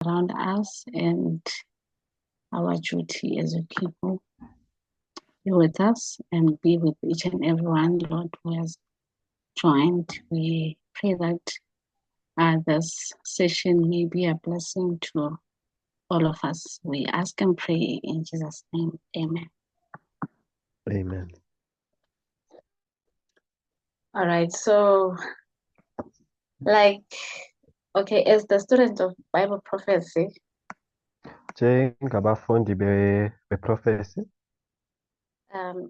around us, and our duty as a people, be with us and be with each and everyone, Lord, who has joined. We pray that this session may be a blessing to all of us. We ask and pray in Jesus' name. Amen. Amen. All right, so as the student of Bible prophecy, Njengabafundi be-prophecy,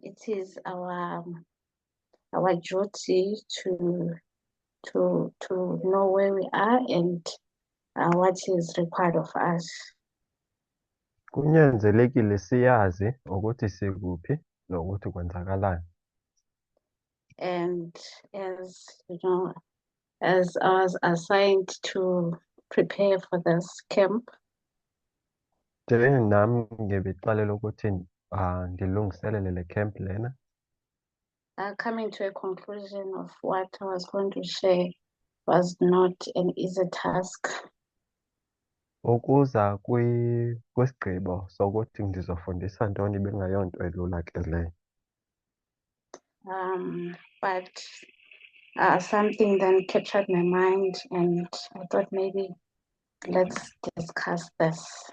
it is our duty to know where we are and what is required of us. kunyanzelekile siyazi ukuthi sikuphi nokuthi kwenzakalani. And as you know, as I was assigned to prepare for this camp, Njenami ngibixalela ukuthi ngilungiselele le camp lena. coming to a conclusion of what I was going to share was not an easy task. Ukuza kwisigqibo sokuthi ngizofundisa ntoni bengayonto elula ke leyo. But something then captured my mind, and I thought maybe let's discuss this.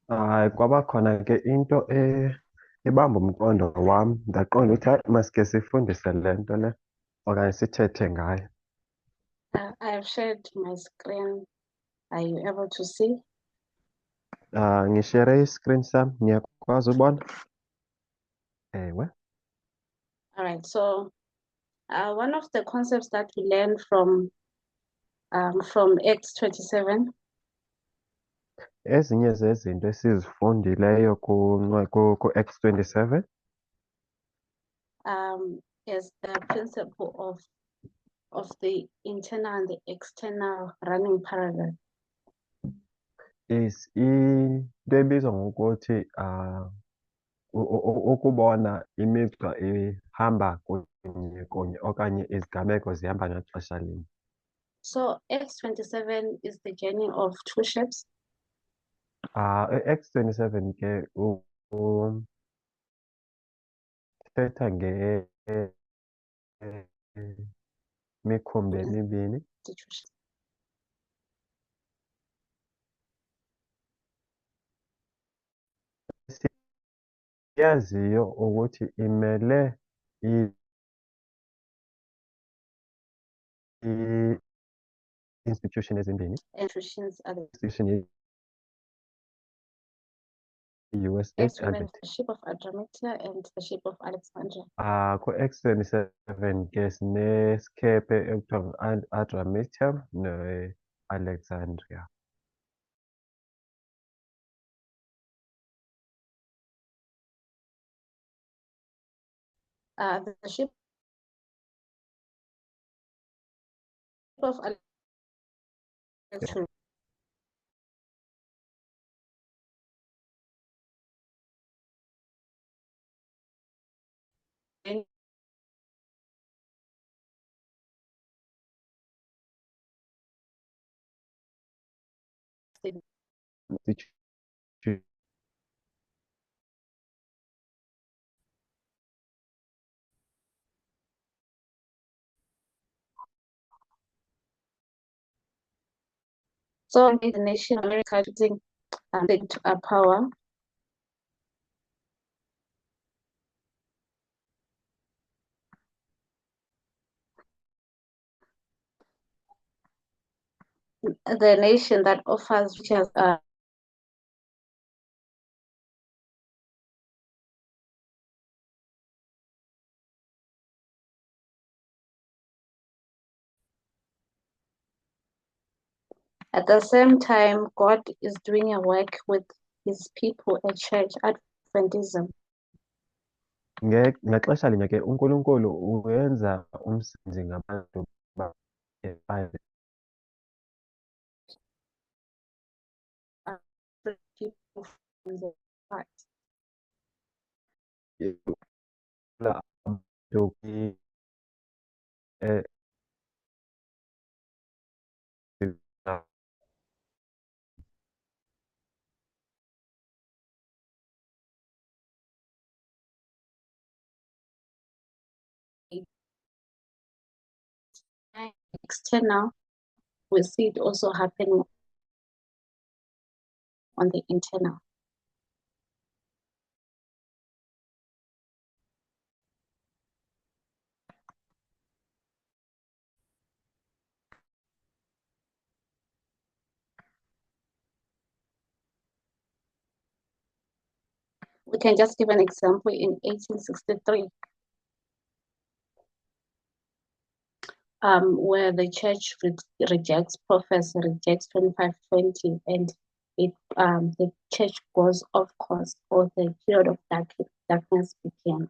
Kwaba khona ke into ebamba umqondo wami, ndaqonda ukuthi hayi masike sifundise le nto le okanye sithethe ngayo. I have shared my screen. Are you able to see? Ngishere i-screen sami, niyakwazi ubona? Ewe. All right, so one of the concepts that we learned from Acts 27 Ezinye zezinto esizifundileyo ku-Acts 27 is the principle of the internal and the external running parallel. is into ebizwa ngokuthi ukubona imigca ihamba kunye okanye izigameko zihamba ngaxesha linye. So Acts 27 is the journey of two ships. Acts 27 ke thetha mikhumbi emibini. The two ships. Yaziyo ukuthi imele institution ezimbini. Institutions are the Institution US Acts and the ship of Adramyttia and the ship of Alexandria. ku-Acts 27 ke sinesikepe ekuthiwa Adramyttium ne-Alexandria. The ship of Alexandria. So the nation of America using power. The nation that offers which has at the same time, God is doing a work with his people, a church, Adventism. Ngaxesha linye ke uNkulunkulu uyenza umsebenzi ngabantu People from the heart. external, we see it also happening on the internal. We can just give an example in 1863, where the church rejects prophecy, rejects 2520, and the church goes off course, or the period of darkness begins.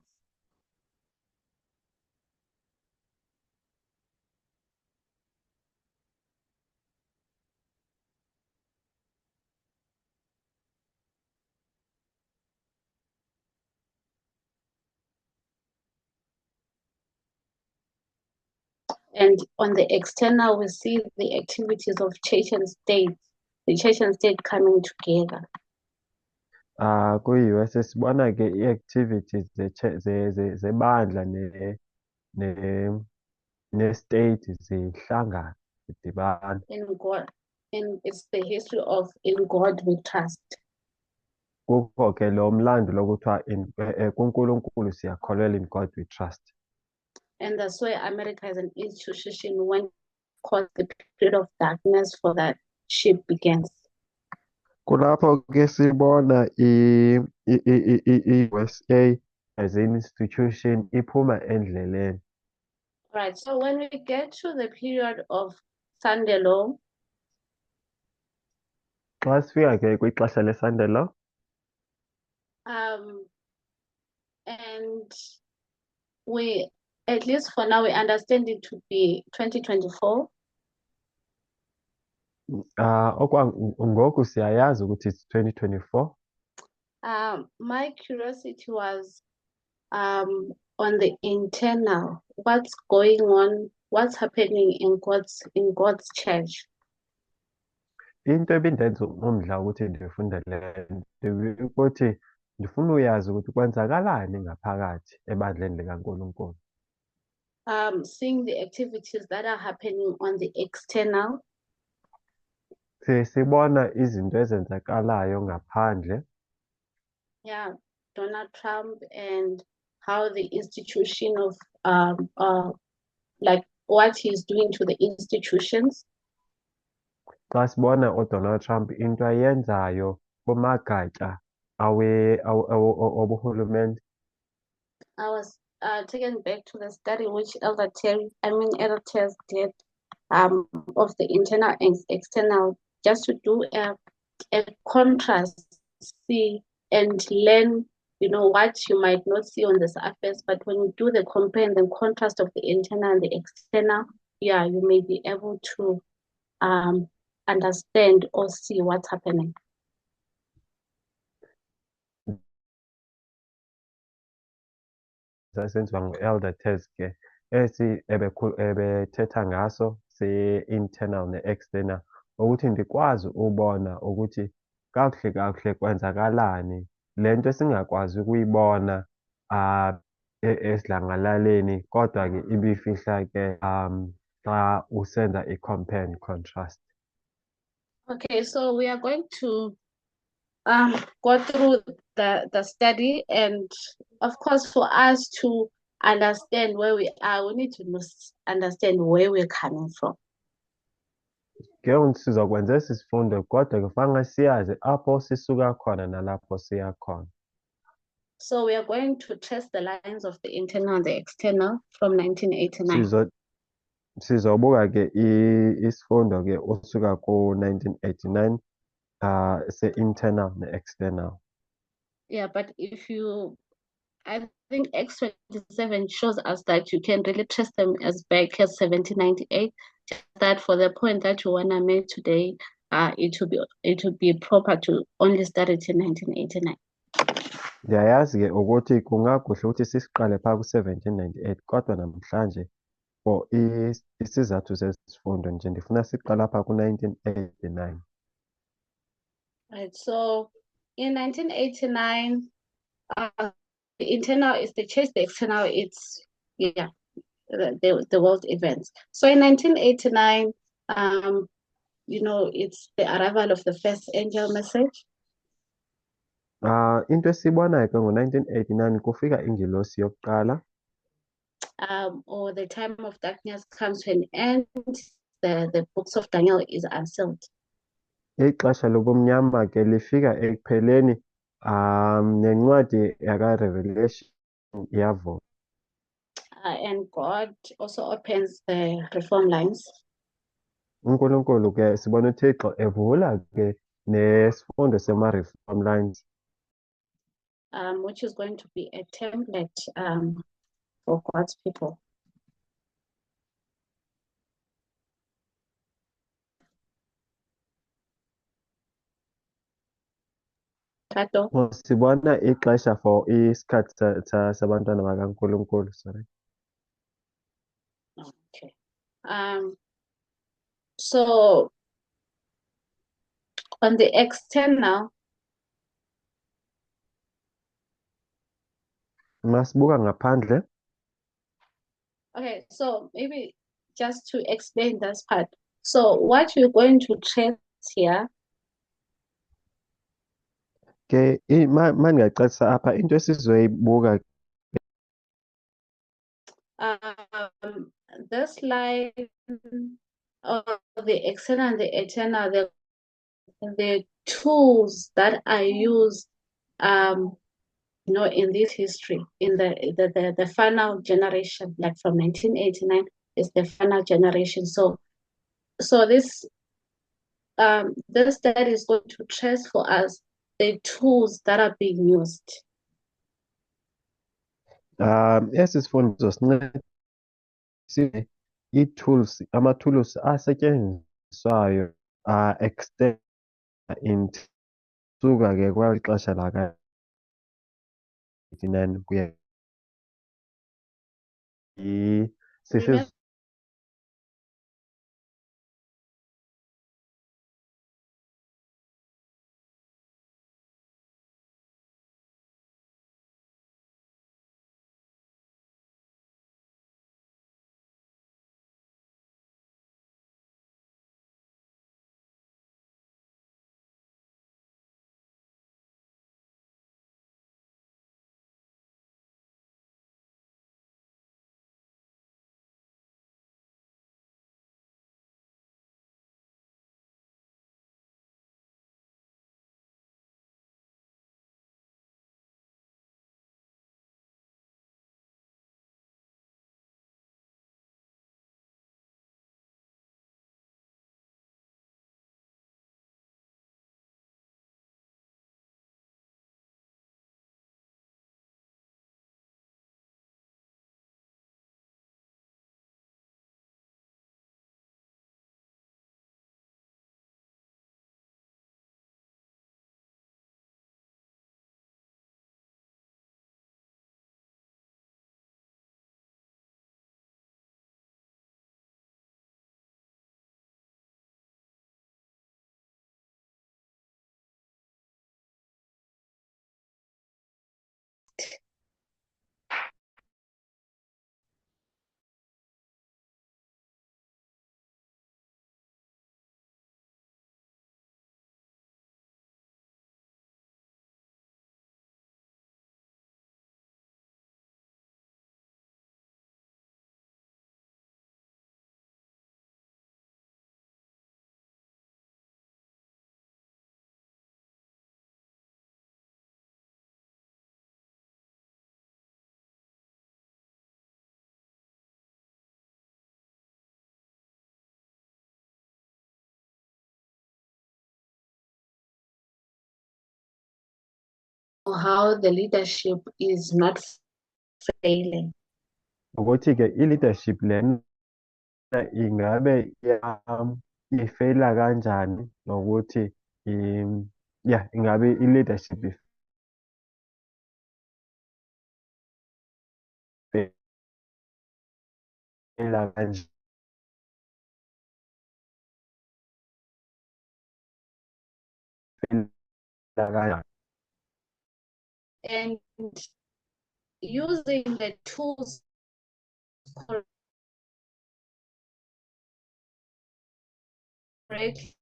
And on the external, we see the activities of church and state, the church and state coming together. Kwi-US sibona-ke i-activities zebandla ne-state zihlangana zidibana. In God, and it's the history of in God we trust. Kukho-ke lo mlando lokuthiwa kuNkulunkulu siyakholelwa, in God we trust. And that's why America as an institution, when caused the period of darkness for that ship begins. Kulapho-ke sibona i-USA as an institution iphuma endleleni. Right, so when we get to the period of Sunday law, Xa sifika-ke kwixesha le-Sunday law, and we, at least for now, we understand it to be 2024. Ngoku siyayazi ukuthi it's 2024. My curiosity was on the internal, what's going on, what's happening in God's church. Into ebindenza umdla ukuthi ndifunde le nto ukuthi ndifuna uyazi ukuthi kwenzakalani ngaphakathi ebandleni likaNkulunkulu. Seeing the activities that are happening on the external. Sibona izinto ezenzakalayo ngaphandle. Yeah, Donald Trump and how the institution of like what he's doing to the institutions. Xa sibona uDonald Trump into ayenzayo kumagatya obuhulumende. I was taken back to the study which Elder Tess did of the internal and external, just to do a contrast, see and learn, what you might not see on the surface, but when you do the compare and the contrast of the internal and the external, yeah, you may be able to understand or see what's happening. Zasenziwa ngu-Elder Tess ke ebethetha ngaso se-internal ne-external, ukuthi ndikwazi ubona ukuthi kakuhle kwenzakalani le nto singakwazi ukuyibona esidlangalaleni, kodwa-ke ibifihla ke xa usenza i-compare and contrast. Okay, so we are going to go through the study, and of course for us to understand where we are, we need to understand where we're coming from. Ke sizokwenza esi sifundo, kodwa kufanele siyazi apho sisuka khona nalapho siya khona. So we are going to trace the lines of the internal and the external from 1989. Sizobuka ke isifundo ke usuka ku-1989 se-internal ne-external. Yeah, but I think X27 shows us that you can really trace them as back as 1798. That for the point that you wanna make today, it would be proper to only start it in 1989. Ndiyayazi ke ukuthi kungakuhle ukuthi sisiqale phaa ku-1798, kodwa namhlanje for isizathu sesifundo nje ndifuna siqala phaa ku-1989. Right, so in 1989, the internal is the church, the external it's the world events. So in 1989, it's the arrival of the first angel message. Into esiyibonayo ke ngo-1989 kufika ingelosi yokuqala. Or the time of darkness comes to an end, the books of Daniel is unsealed. Ixesha lobumnyama ke lifika ekupheleni, nencwadi yaka-Revelation iyavulwa. And God also opens the reform lines. uNkulunkulu ke sibona uThixo evula ke nesifundo sema-reform lines, Which is going to be a template for God's people. Tato. sibona ixesha for isikhathi sabantwana bakaNkulunkulu, sorry. Okay. So on the external, Masibuka ngaphandle, okay, so maybe just to explain this part. So what you're going to trace here, ke mandingacacisa apha into esizoyibuka this line of the external and the eternal, the tools that are used in this history, in the final generation, like from 1989 is the final generation. So this study is going to trace for us the tools that are being used. esi sifundo sinceda ii-tools, ama-tools asetyenziswayo extend into suka ke kweli xesha laka-89 kuya Remember, how the leadership is not failing. ukuthi ke i-leadership lena ingabe ifeyila kanjani nokuthi ingabe i-leadership ifeyila kanjani. And using the tools correctly,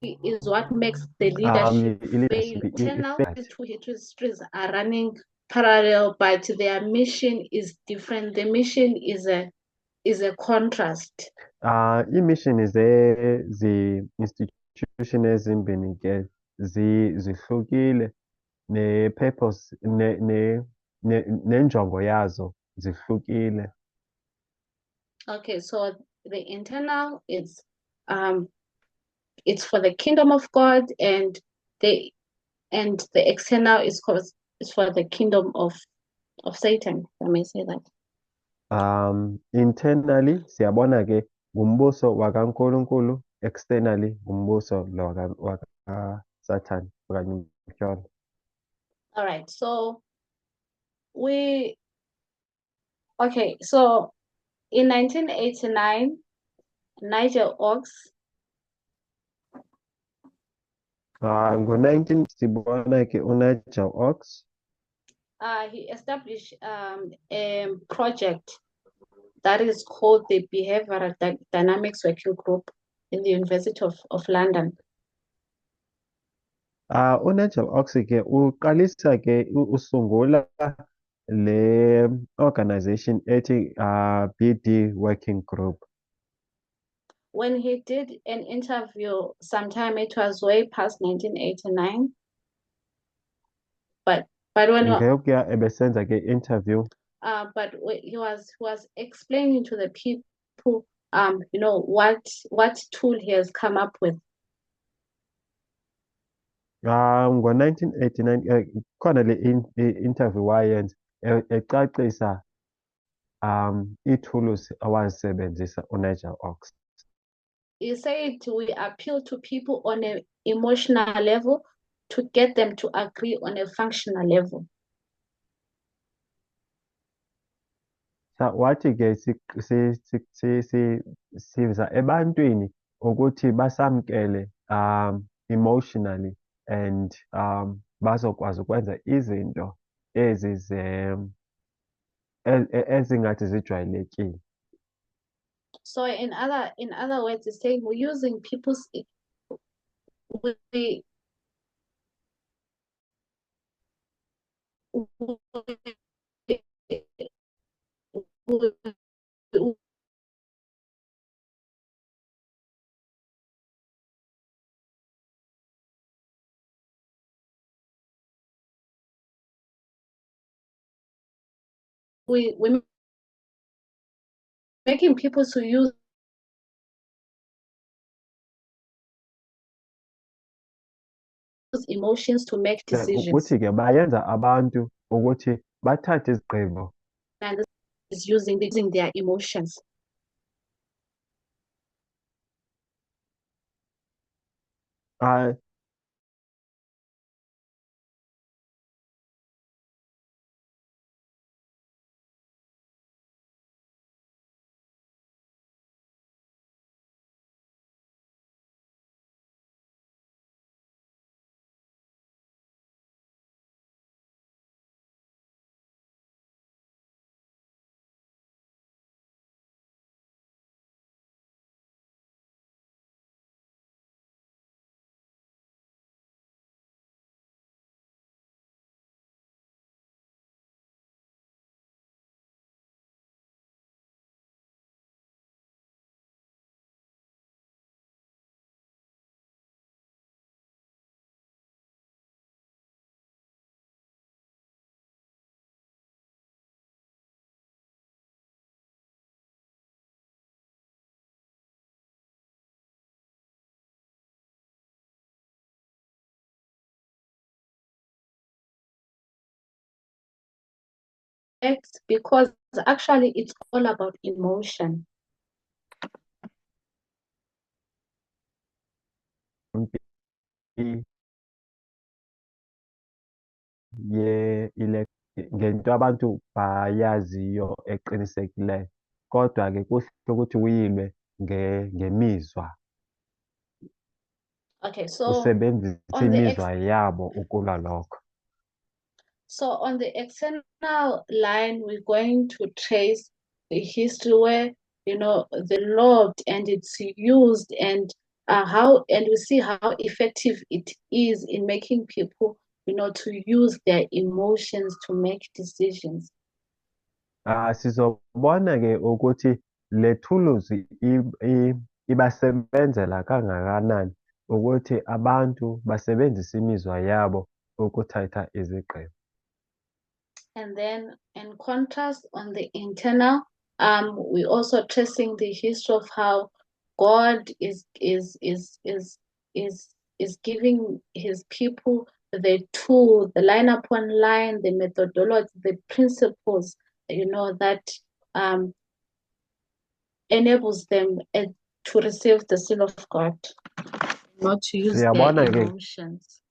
is what makes the leadership fail. Internal, the two histories are running parallel, but their mission is different. The mission is a contrast. Ii-mission zi-institution ezimbini-ke zihlukile ne-purpose nenjongo yazo zihlukile. Okay, so the internal it's for the kingdom of God, and the external is for the kingdom of Satan, if I may say that. Internally siyabona-ke ngumbuso wakaNkulunkulu, externally ngumbuso lo wakaSathane okanye umtyholo. All right, so so in 1989, Nigel Oakes, Ngo-19 sibona-ke uNigel Oakes he established a project that is called the Behavioral Dynamics Working Group in the University of London. uNigel Oakes-ke uqalisa-ke usungula le organization ethi BD Working Group. When he did an interview sometime, it was way past 1989. But when Ngeyokuya ebesenza-ke interview but he was explaining to the people you know what tool he has come up with. Ngo-1989 khona le interview wayenza ecacisa ithulusi awazisebenzisa uNigel Oakes. He said we appeal to people on an emotional level to get them to agree on a functional level. Wathi-ke siza ebantwini ukuthi basamkele emotionally and bazokwazi ukwenza izinto ezingathi zijwayelekile. So in other words, he's saying we're using people's we're making people to use emotions to make decisions. Ukuthi-ke bayenza abantu ukuthi bathathe izigqibo. And this is using their emotions. Because actually it's all about emotion. Ngento abantu bayaziyo eqinisekileyo kodwa-ke kuhle ukuthi uyilwe ngemizwa. Okay, so Usebenzise imizwa yabo ukulwa lokho. So on the external line, we're going to trace the history where the load, and it's used, and we see how effective it is in making people, to use their emotions to make decisions. Sizobona-ke ukuthi le thuluzi ibasebenzela kangakanani ukuthi abantu basebenzise imizwa yabo ukuthatha izigqibo. And then in contrast, on the internal, we also tracing the history of how God is giving his people the tool, the line upon line, the methodology, the principles, that enables them to receive the seal of God, not to use their Siyabona-ke emotions.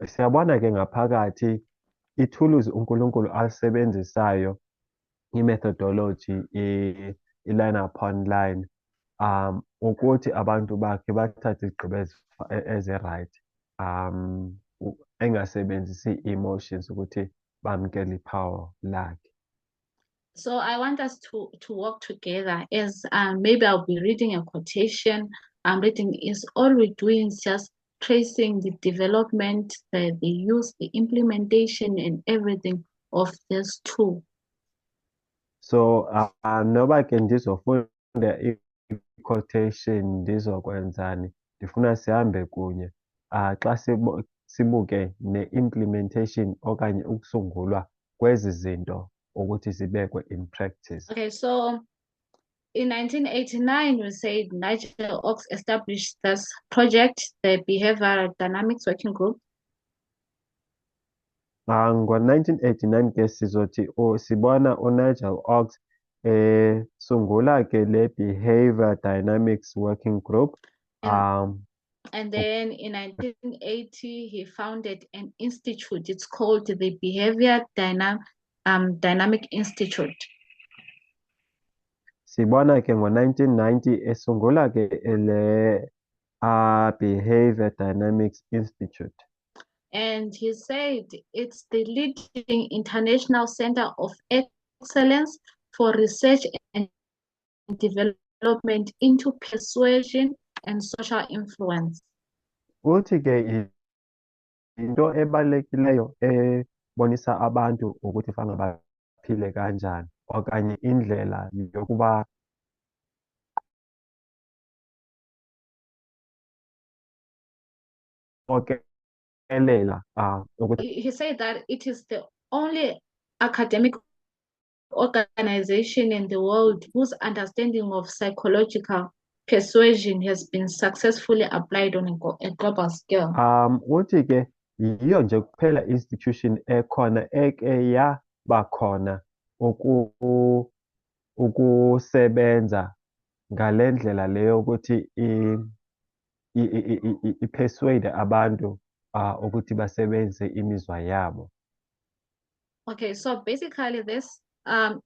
Siyabona-ke ngaphakathi ithuluzi uNkulunkulu alisebenzisayo, i-methodology, i-line upon line, ukuthi abantu bakhe bathathe izigqibo ezi-right, engasebenzisi i-emotions ukuthi bamukele iphawu lakhe. So I want us to work together as maybe I'll be reading a quotation. I'm reading is all we're doing is just tracing the development, the use, the implementation, and everything of this tool. So noba ke ndizofunda i-quotation ndizokwenzani, ndifuna sihambe kunye xa sibuke ne-implementation okanye ukusungulwa kwezi zinto ukuthi zibekwe in practice. Okay, so in 1989, we said Nigel Oakes established this project, the Behavioral Dynamics Working Group. Ngo-1989 ke sizothi sibona uNigel Oakes sungula ke le Behavior Dynamics Working Group. And then in 1980, he founded an institute. It's called the Behavior Dynamic Institute. Sibona ke ngo-1990 esungula ke le Behavior Dynamics Institute. And he said it's the leading international center of excellence for research and development into persuasion and social influence. Uthi ke into ebalulekileyo ebonisa abantu ukuthi fanele baphile kanjani okanye indlela yokuba he said that it is the only academic organization in the world whose understanding of psychological persuasion has been successfully applied on a global scale. Uthi ke yiyo nje kuphela institution ekhona eke yaba khona ukusebenza ngale ndlela leyo ukuthi i-persuade abantu ukuthi basebenzise imizwa yabo. Okay, so basically this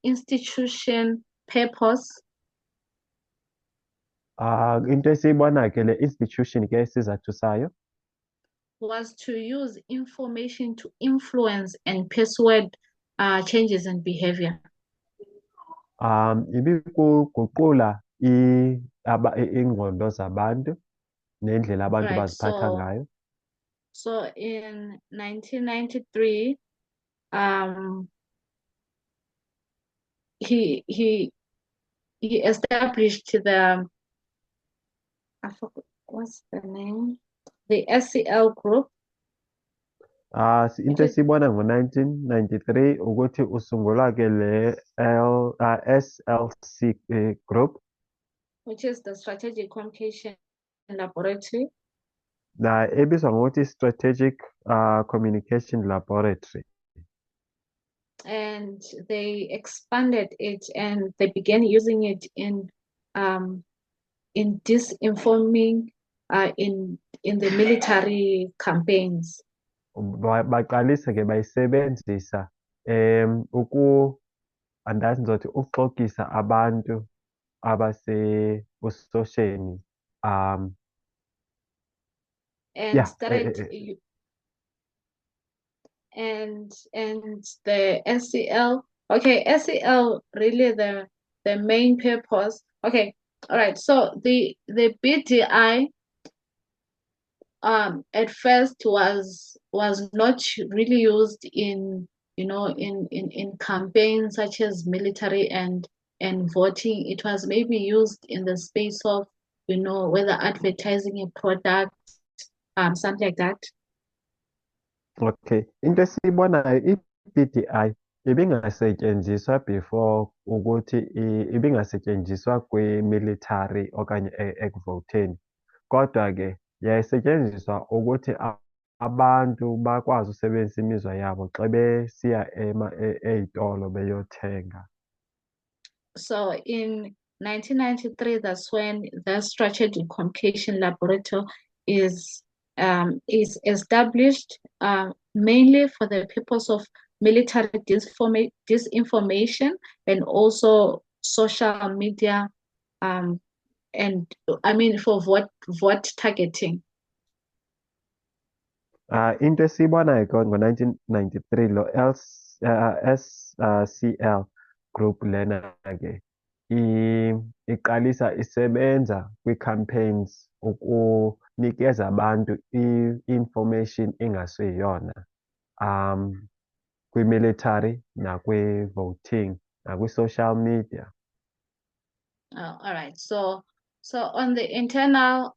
institution purpose into esiyibona ke le institution ke isizathu sayo was to use information to influence and persuade changes in behavior. Ibikuguqula ingqondo zabantu nendlela abantu baziphatha ngayo. So in 1993, he established the, I forgot what's the name, the SCL group. Into esiyibona ngo-1993 ukuthi usungula ke le SLC group, which is the Strategic Communication Laboratory. Ebizwa ngokuthi Strategic Communication Laboratory. And they expanded it and they began using it in disinforming in the military campaigns. Baqalisa ke bayisebenzisa andazi ngizothi ukuxokisa abantu abasebusosheni and started and the SCL, okay, SCL really the the main purpose. Okay, all right. So the BDI at first was not really used in, you know, in campaigns such as military and voting. It was maybe used in the space of, you know, whether advertising a product, something like that. Okay, into esiyibonayo i-BDI ibingasetshenziswa before ukuthi ibingasetshenziswa kwi-military okanye ekuvoteni, kodwa-ke yayisetshenziswa ukuthi abantu bakwazi ukusebenzisa imizwa yabo xa besiya ey'tolo beyothenga. So in 1993, that's when the Strategic Communication Laboratory is established, mainly for the purpose of military disinformation and also social media, and I mean for vote targeting. Into esiyibonayo ngo-1993 lo SCL Group lena-ke iqalisa isebenza kwi-campaigns ukunikeza abantu i-information engasiyona kwi-military nakwi-voting nakwi-social media. All right. So on the internal,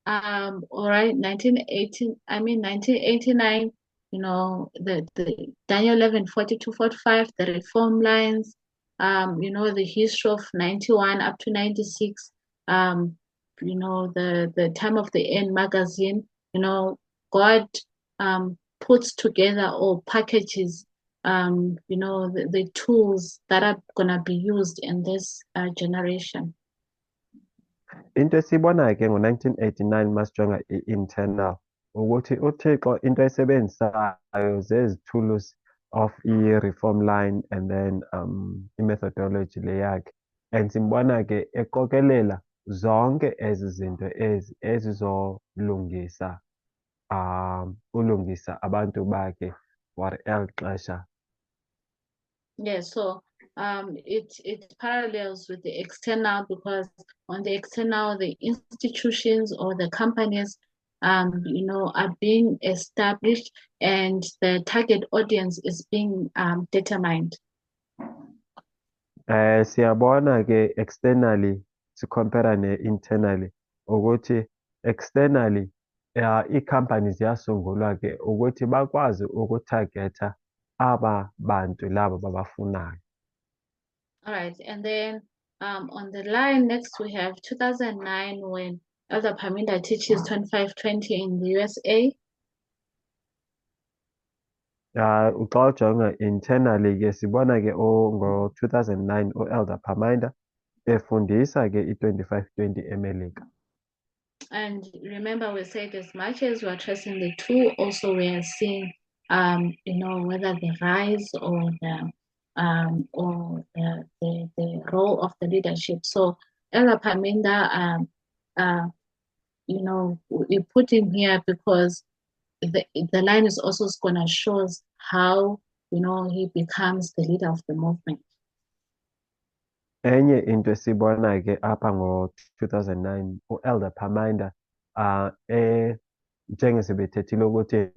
all right, 1989, you know, the Daniel 11, 42, 45, the reform lines, you know, the history of 91 up to 96, you know, the time of the end magazine, you know, God puts together or packages, you know, the tools that are gonna be used in this generation. Into esiyibonayo-ke ngo-1989 masijonga i-internal ukuthi uThixo into ayisebenzisayo zezithuluzi of i-reform line and then i-methodology le yakhe, and simbona-ke eqokelela zonke ezi zinto ezizolungisa ulungisa abantu bakhe for eli xesha. Yeah, so it parallels with the external, because on the external, the institutions or the companies, you know, are being established and the target audience is being determined. Siyabona-ke externally sikhompera ne-internally ukuthi externally ii-company ziyasungulwa-ke ukuthi bakwazi ukuthagetha aba bantu laba babafunayo. All right, and then on the line next we have 2009 when Elder Paminda teaches 2520 in the USA. Xa ujonga internally-ke sibona-ke ngo-2009 u-Elder Paminda efundisa-ke i-2520 eMelika. And remember, we said as much as we're tracing the two, also we are seeing, you know, whether the rise or the role of the leadership. So Elder Paminda, you know, we put him here because the line is also going to show us how, you know, he becomes the leader of the movement. Enye into esiyibona-ke apha ngo-2009 u-Elder Paminda njengesebethethile ukuthi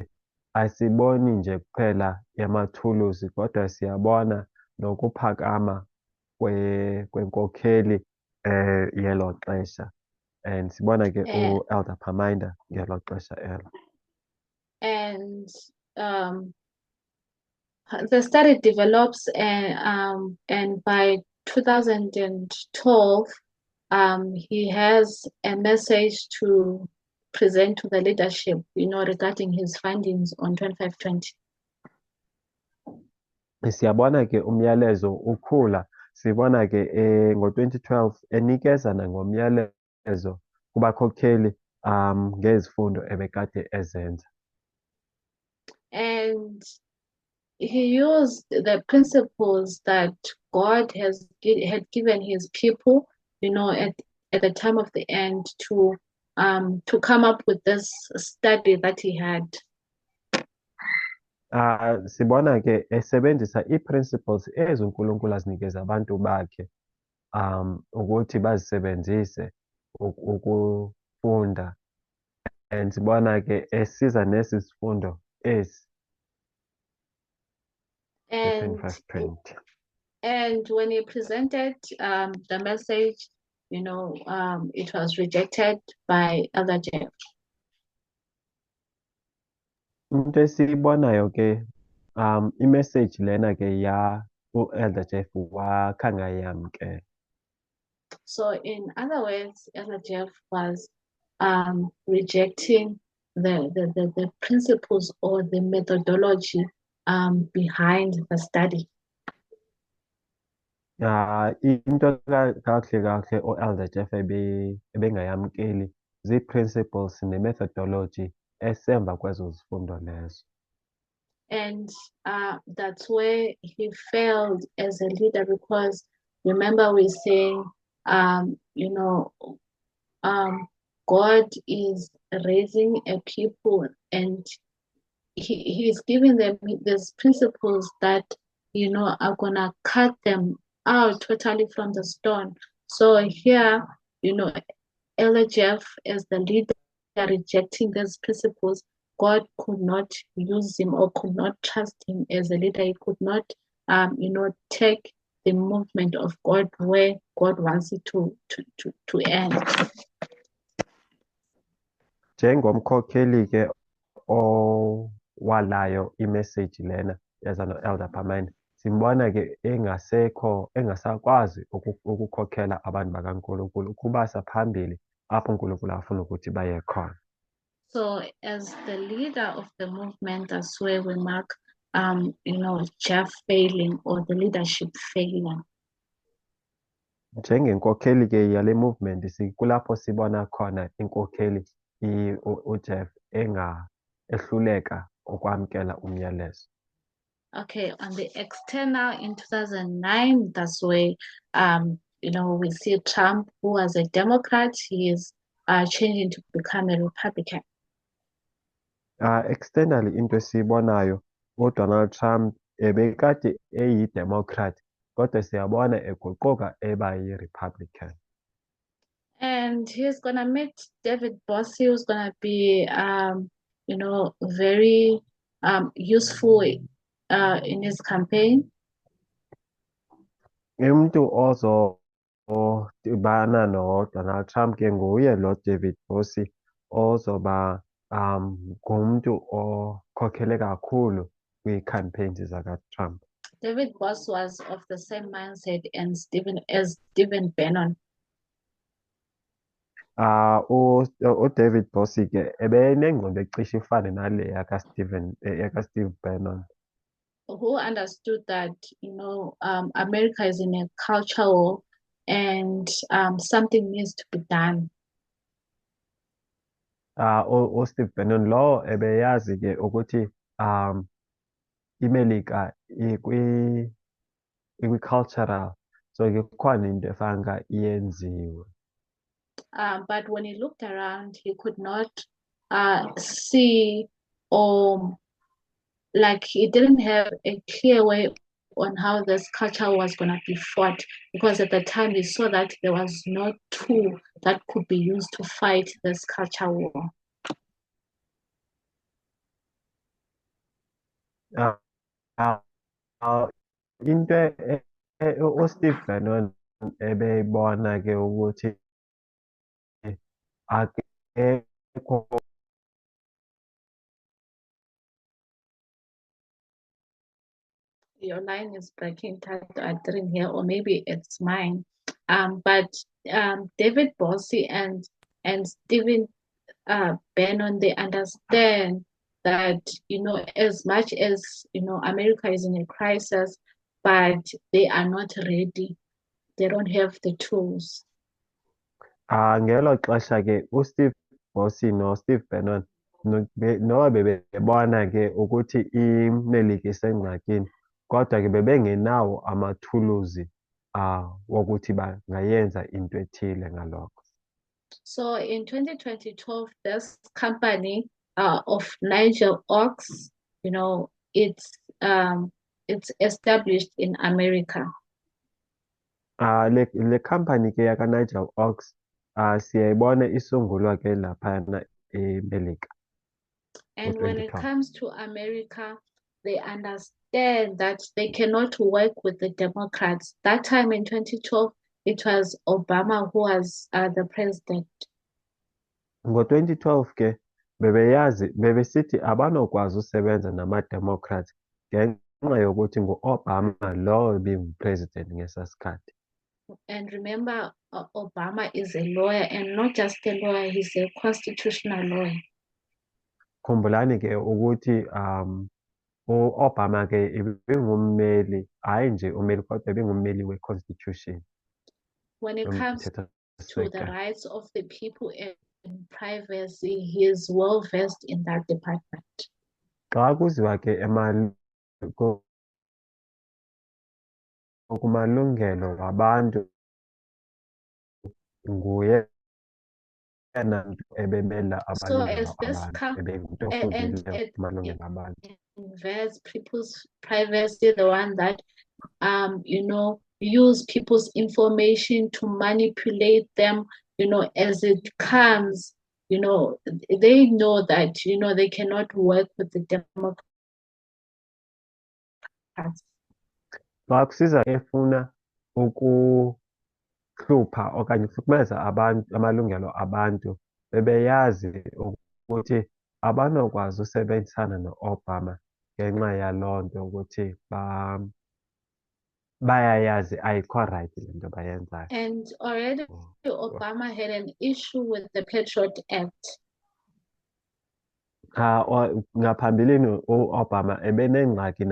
asiboni nje kuphela yamathuluzi kodwa siyabona nokuphakama kwenkokheli yelo xesha, and sibona-ke u-Elder Paminda ngelo xesha elo. And the study develops and by 2012 he has a message to present to the leadership, you know, regarding his findings on 2520. Siyabona-ke umyalezo ukhula, sibona-ke ngo-2012 enikeza nangomyalezo kubakhokheli ngezifundo ebekade ezenza. And he used the principles that God had given his people, you know, at the time of the end to come up with this study that he had. Sibona ke esebenzisa ii-principles ezi uNkulunkulu azinikeza abantu bakhe ukuthi bazisebenzise ukufunda, and sibona ke esiza nesi sifundo esi And se-25 20. when he presented the message, it was rejected by Elder Jeff. Into esiyibonayo ke i-message lena ke u-Elder Jeff wakhange ayamkela. So in other words, Elder Jeff was rejecting the principles or the methodology behind the study. Into kakuhle kakuhle u-Elder Jeff ebengayamkeli zii-principles ne-methodology esemva kwezo zifundo lezo. And that's where he failed as a leader, because remember we're saying, God is raising a people, and he's giving them these principles that, are gonna cut them out totally from the stone. So here, Elder Jeff as the leader rejecting these principles, God could not use him or could not trust him as a leader. He could not, take the movement of God where God wants it to end. Njengomkhokheli ke owalayo i-message lena yeza no-Elder Pamane, simbona ke engasakwazi ukukhokhela abantu bakaNkulunkulu, ukubasa phambili apho uNkulunkulu afuna ukuthi baye khona. So as the leader of the movement, that's where we mark, Jeff failing or the leadership failing. Njengenkokheli ke yale movement kulapho sibona khona inkokheli uJeff ehluleka ukwamkela umyalezo. Okay, on the external in 2009, that's where we see Trump, who was a Democrat, he is changing to become a Republican. Externally into esiyibonayo uDonald Trump ebekade eyi-Democrat kodwa siyabona eguquka eba yi-Republican. And he's gonna meet David Bossie, who's gonna be very useful in his campaign. Umuntu ozodibana no-Donald Trump ke nguye lo David Bossie ozoba ngumntu okhokhele kakhulu kwii-campaigns zaka-Trump. David Bossie was of the same mindset as Stephen Bannon. uDavid Bossie ke ebenengqondo ecishe ifane nale yaka-Steve Bannon. Who understood that America is in a culture war and something needs to be done. uSteve Bannon lo ebeyazi ke ukuthi iMelika ikwi-cultural, so ke kukhona into efanga iyenziwe. But when he looked around, he could not see, or like he didn't have a clear way on how this culture was going to be fought, because at the time he saw that there was no tool that could be used to fight this culture war. Into uSteve Bannon ebeyibona ke ukuthi akekho Your line is breaking, Tato. I didn't hear, or maybe it's mine. But David Bossie and Stephen Bannon, they understand that as much as America is in a crisis, but they are not ready. They don't have the tools. ngelo xesha ke uSteve Bossie noSteve Bannon noba bebebona ke ukuthi iMelika isengxakini, kodwa ke bebengenawo amathuluzi wokuthi bangayenza into ethile ngalokho. So in 2012, this company of Nigel Oaks, it's established in America. Le company ke yaka-Nigel Oaks siyayibona isungulwa ke laphayana eMelika And when it ngo-2012. comes to America, they understand that they cannot work with the Democrats. That time in 2012, it was Obama who was the president. Ngo-2012 ke bebesithi abanokwazi usebenza nama-Democrats ngenxa yokuthi ngu-Obama lowo ebingu-president ngesaa sikhathi. And remember, Obama is a lawyer, and not just a lawyer, he's a constitutional lawyer. Khumbulani ke ukuthi u-Obama ke ibingummeli, hhayi nje ummeli kodwa ibingummeli we-constitution When it comes to the yomthethosisekelo. rights of the people and privacy, he is well versed in that department. Xa kuziwa ke kumalungelo wabantu nguye yena mntu ebemela So amalungelo as this abantu, ebengumntu and ofundileyo amalungelo abantu. invest people's privacy, the one that use people's information to manipulate them, as it comes, they know that they cannot work with the Democrats. Xa kusiza efuna ukuhlupha okanye ukuhlukumeza abantu amalungelo abantu, bebeyazi ukuthi abanokwazi usebenzisana no-Obama ngenxa yaloo nto ukuthi bayayazi ayikho right le nto bayenzayo. And already Obama had an issue with the Patriot Act. Ngaphambilini u-Obama ebenengxaki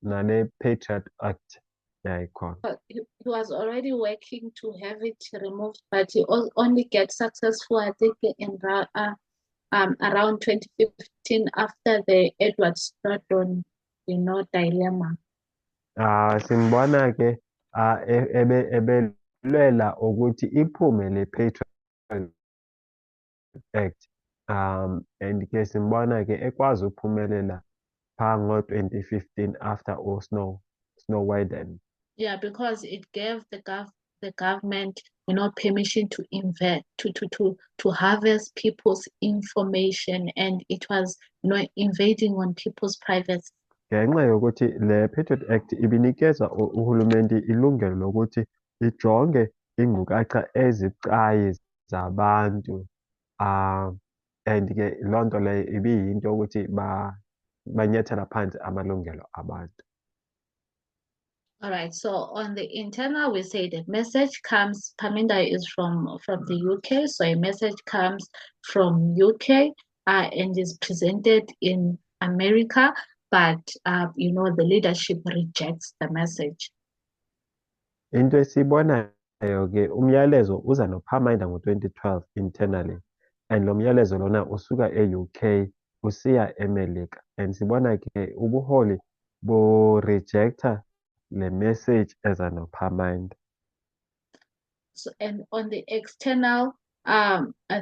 nale Patriot Act yayikhona. But he was already working to have it removed, but he only get successful, I think, in around 2015 after the Edward Snowden, dilemma. Simbona ke ebelwela ukuthi iphume le Patriot Act and ke simbona ke ekwazi uphumelela phaa ngo-2015 after Snowden. Yeah, because it gave the government, permission to invest, to harvest people's information, and it was, invading on people's privacy. Ngenxa yokuthi le Patriot Act ibinikeza uhulumeni ilungelo lokuthi ijonge iinkcukacha ezibucayi zabantu and ke loo nto leyo ibiyinto yokuthi banyathela phantsi amalungelo abantu. All right, so on the internal, we say the message comes, Paminda is from the UK, so a message comes from UK and is presented in America, but the leadership rejects the message. Into esiyibonayo ke umyalezo uza noPhaminda ngo-2012 internally, and lo myalezo lona usuka e-UK usiya eMelika, and sibona ke ubuholi bu-rejecta le message eza noPhaminda. So, and on the external,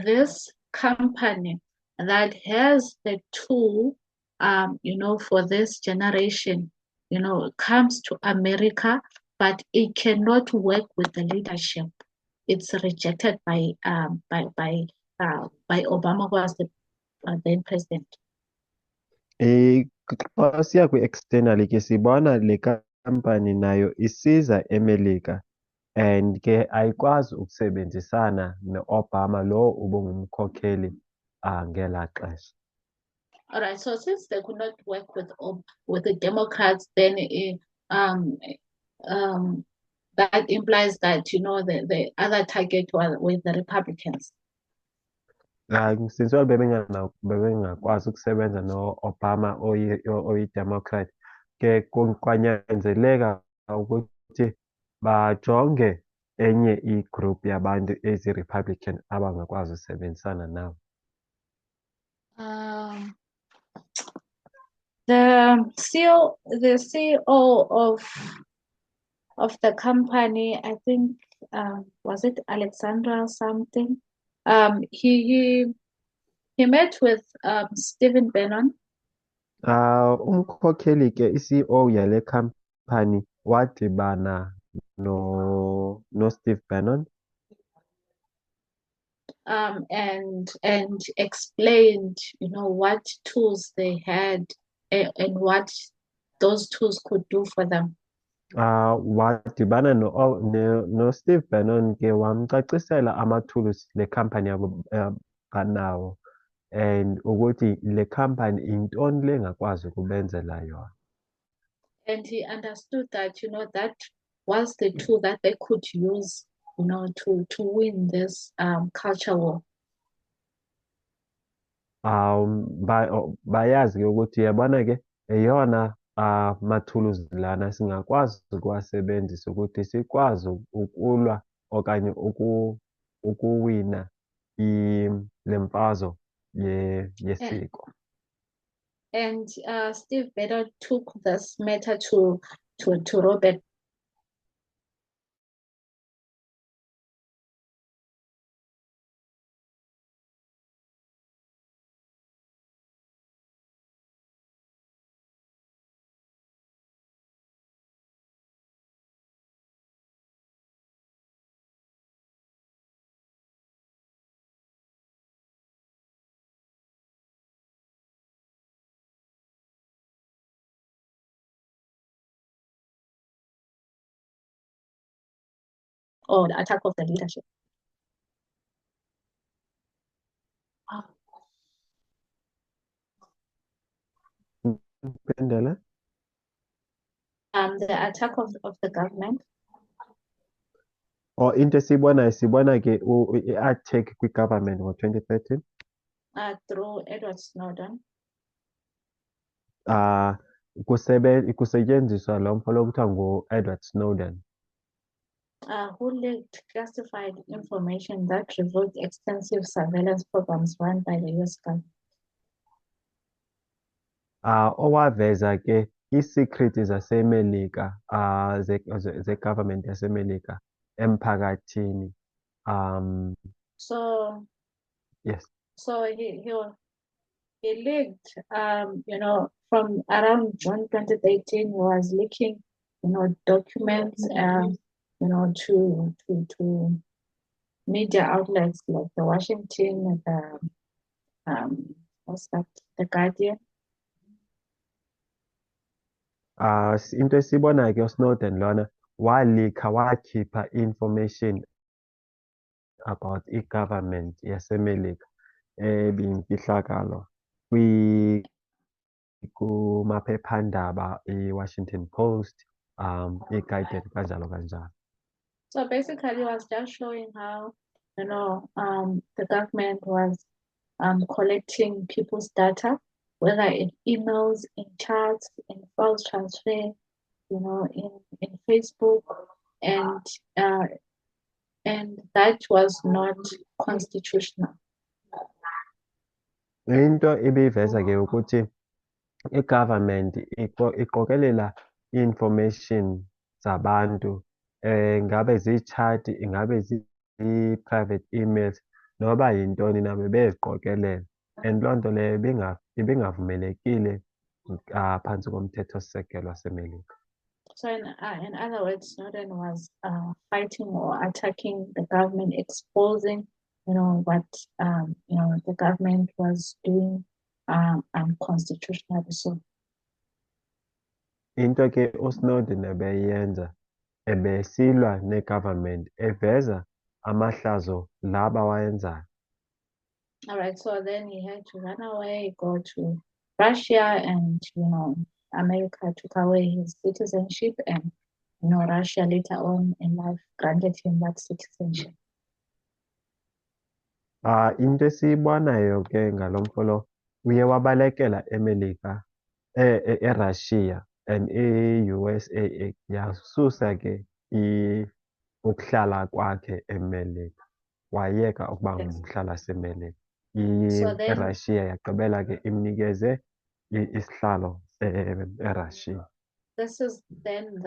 this company that has the tool, for this generation, comes to America, but it cannot work with the leadership. It's rejected by Obama, who was the then president. Xa siya kwi-externally ke sibona le company nayo isiza eMelika and ke ayikwazi ukusebenzisana no-Obama lo ubungumkhokheli ngelaa xesha. All right, so since they could not work with the Democrats, then that implies that the other target was the Republicans. Since bebengakwazi ukusebenza no-Obama oyi-Democrat ke kwanyanzeleka ukuthi bajonge enye i-group yabantu ezi-Republican abangakwazi usebenzisana nabo. The CEO of the company, I think, was it Alexandra something? He met with Stephen Bannon, Umkhokheli ke i-CEO yale khampani wadibana no Steve Bannon. And explained, what tools they had, and what those tools could do for them. Wadibana no Steve Bannon ke wamcacisela amathulusi le khampani yabo banawo and ukuthi le khampani intoni le engakwazi ukubenzela yona. And he understood that, that was the tool that they could use, to win this culture war. Bayazi ke ukuthi yabona ke eyona mathulusi lana singakwazi ukuwasebenzisa ukuthi sikwazi ukulwa okanye ukuwina le mfazwe yesiko. And Steve Bannon took this matter to Robert. Or the attack of the leadership. Pendele? The attack of the government. Or into sibona ke i-attack kwi-government ngo-2013. Through Edward Snowden. Kusetyenziswa lo mfo lo kuthiwa ngu-Edward Snowden. Who leaked classified information that revealed extensive surveillance programs run by the US government. Owaveza ke ii-secret zaseMelika ze-government yaseMelika emphakathini. So yes. So he leaked, from around June 2018, he was leaking, documents, to media outlets like the Washington, what's that, the Guardian. Into esibona ke uSnowden lona wakhipha information about i-government yaseMelika ebiyimfihlakalo kumaphephandaba i-Washington Post, i-Guardian kanjalo kanjalo. So basically, it was just showing how, the government was collecting people's data, whether in emails, in chats, in files transfer, in Facebook, and that was not constitutional. Into ibiveza ke ukuthi i-government iqokelela i-information zabantu, ngabe ziyi-chat, ingabe ziyi-private emails, noba yintoni nabo beziqokelela, and loo nto leyo ibingavumelekile phansi komthethosisekelo waseMelika. So in other words, Snowden was fighting or attacking the government, exposing, what the government was doing unconstitutionally. So into ke uSnowden ebeyenza ebesilwa ne-government eveza amahlazo laba wayenzayo. All right, so then he had to run away, go to Russia, and America took away his citizenship, and Russia later on in life granted him that citizenship. Into esiyibonayo ke ngalo mfo lo uye wabalekela eMelika, eRussia, and i-USA yasusa ke ukuhlala kwakhe eMelika, wayeka ukuba ngumhlala waseMelika. iRussia yagqibela ke imnikeze isihlalo eRussia. This is then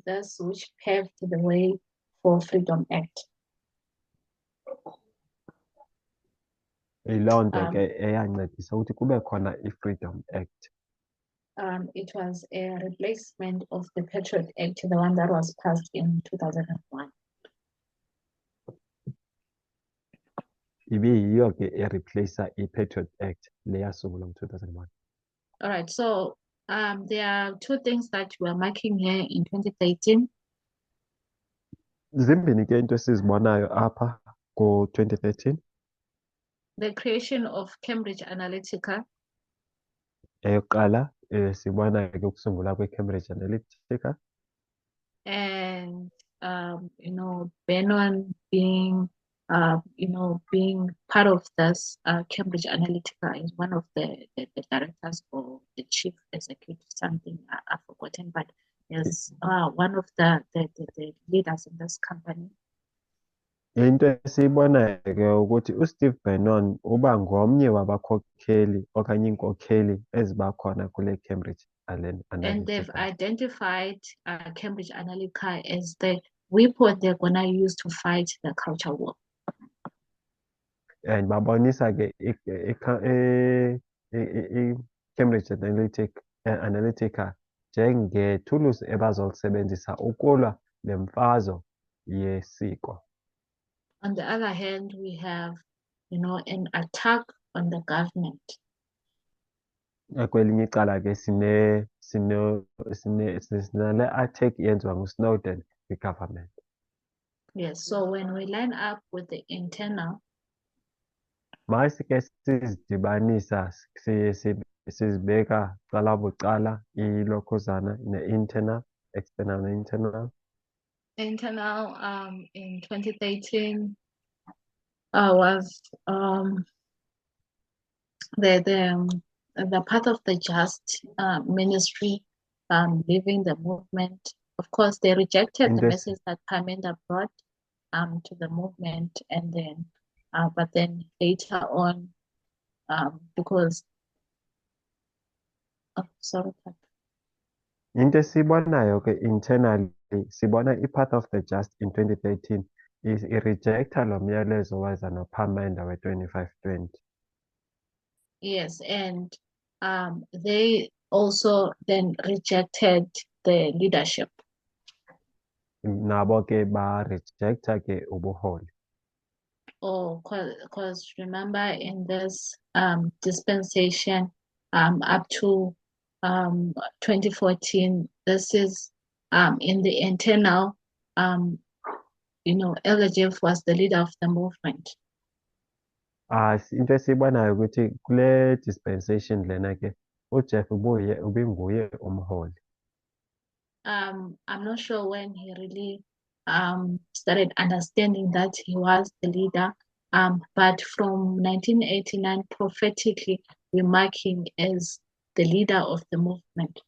that's which paved the way for Freedom Act. Yiloo nto ke eyancedisa ukuthi kube khona i-Freedom Act. it was a replacement of the Patriot Act, the one that was passed in 2001. Ibiyiyo-ke e-replacer i-Patriot Act le yasungulwa ngo-2001. All right, so there are two things that we are marking here in 2013. Zimbini-ke into esizibonayo apha ngo-2013. The creation of Cambridge Analytica, Eyokuqala sibona-ke ukusungulwa kwe-Cambridge Analytica. and Bannon being being part of this Cambridge Analytica is one of the directors or the chief executive, something I've forgotten, but is one of the leaders in this company. Into esiyibonayo-ke ukuthi uSteve Bannon uba ngomnye wabakhokheli okanye iinkokheli ezibakhona kule Cambridge And they've Analytica. identified Cambridge Analytica as the weapon they're gonna use to fight the culture war. And babonisa-ke i-Cambridge Analytica njengethuluzi ebazolisebenzisa ukulwa nemfazwe yesiko. On the other hand, we have, an attack on the government. Kwelinye icala-ke sinale attack yenziwa nguSnowden kwi-government. Yes, so when we line up with the internal, Masike sizidibanisa sizibeka cala bucala ilokhuzana ne-internal, external ne-internal. internal in 2013 was the part of the Just ministry leaving the movement. Of course, they rejected the Indes- message that Parmenda brought to the movement, and then but then later on, because sorry. Into esibonayo-ke internally sibona i-part of the Just in 2013 is i-rejecta lo myalezo waza noParmenda we-2520. Yes, and they also then rejected the leadership. Nabo-ke ba-rejecta-ke ubuholi. Oh, because remember in this dispensation up to 2014, this is in the internal, Elder Jeff was the leader of the movement. Into esibonayo ukuthi kule dispensation lena-ke uJeff ubinguye umholi. I'm not sure when he really started understanding that he was the leader. But from 1989, prophetically, we mark him as the leader of the movement.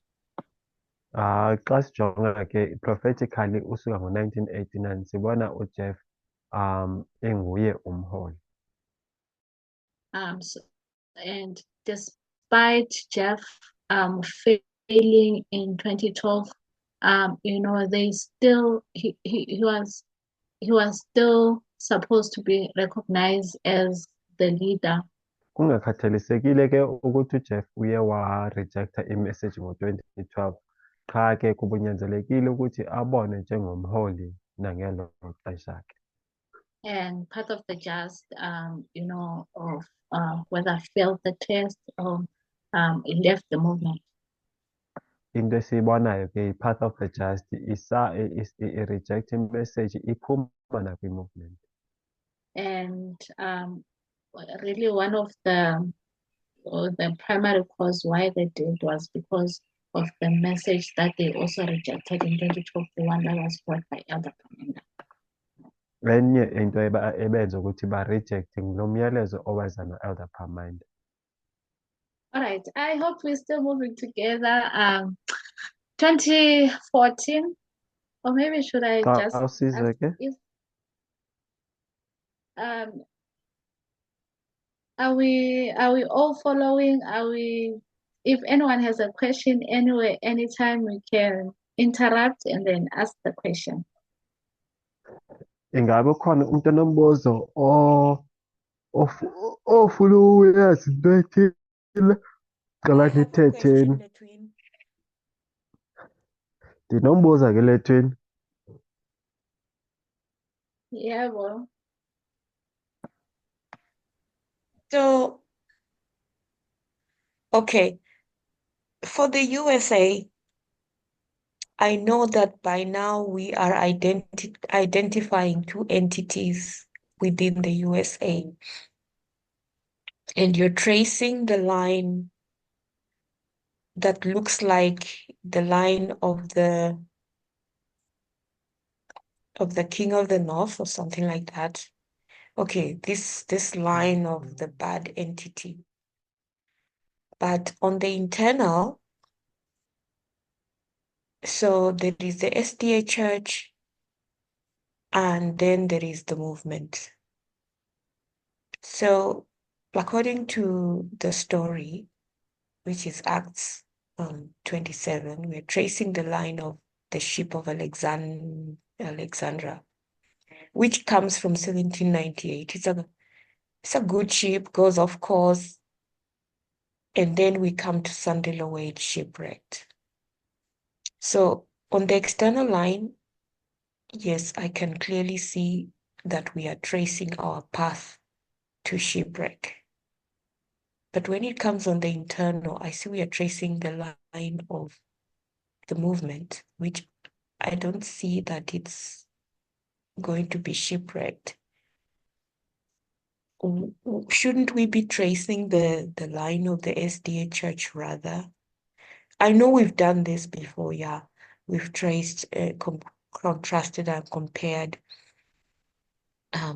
Xa sijonga-ke prophetically usuka ngo-1989 sibona uJeff enguye umholi. And despite Jeff failing in 2012, they still he was still supposed to be recognized as the leader. Kungakhathalisekile-ke ukuthi uJeff uye wa-rejecta i-message ngo-2012, qha-ke kubunyanzelekile ukuthi abonwe njengomholi nangelo xesha-ke. And part of the Just, of whether failed the test or it left the movement. Into esiyibonayo-ke i-part of the Just i-reject i-message iphuma nakwi-movement. And really one of the primary cause why they did was because of the message that they also rejected in 2012, the one that was brought by Elder Parmenda. Enye into ebenza ukuthi ba-rejecte ngulo myalezo oweza no-Elder Parmenda. All right, I hope we're still moving together. 2014, or maybe should I Xa just usizwe-ke if are we all following? If anyone has a question anywhere, anytime, we can interrupt and then ask the question. ingabe ukhona umuntu onombuzo ofuna uyazi into ethile? I Cala have a question ngithetheni. between Ndinombuza ke lethweni. Yeah, well, So, okay, for the USA, I know that by now we are identifying two entities within the USA, and you're tracing the line that looks like the line of the King of the North or something like that. Okay, this line of the bad entity. But on the internal, so there is the SDA Church, and then there is the movement. So according to the story, which is Acts 27, we're tracing the line of the ship of Alexandra, which comes from 1798. It's a good ship, goes off course, and then we come to Sunday where it's shipwrecked. So on the external line, yes, I can clearly see that we are tracing our path to shipwreck. But when it comes on the internal, I see we are tracing the line of the movement, which I don't see that it's going to be shipwrecked. Shouldn't we be tracing the line of the SDA Church rather? I know we've done this before, yeah. We've traced, contrasted and compared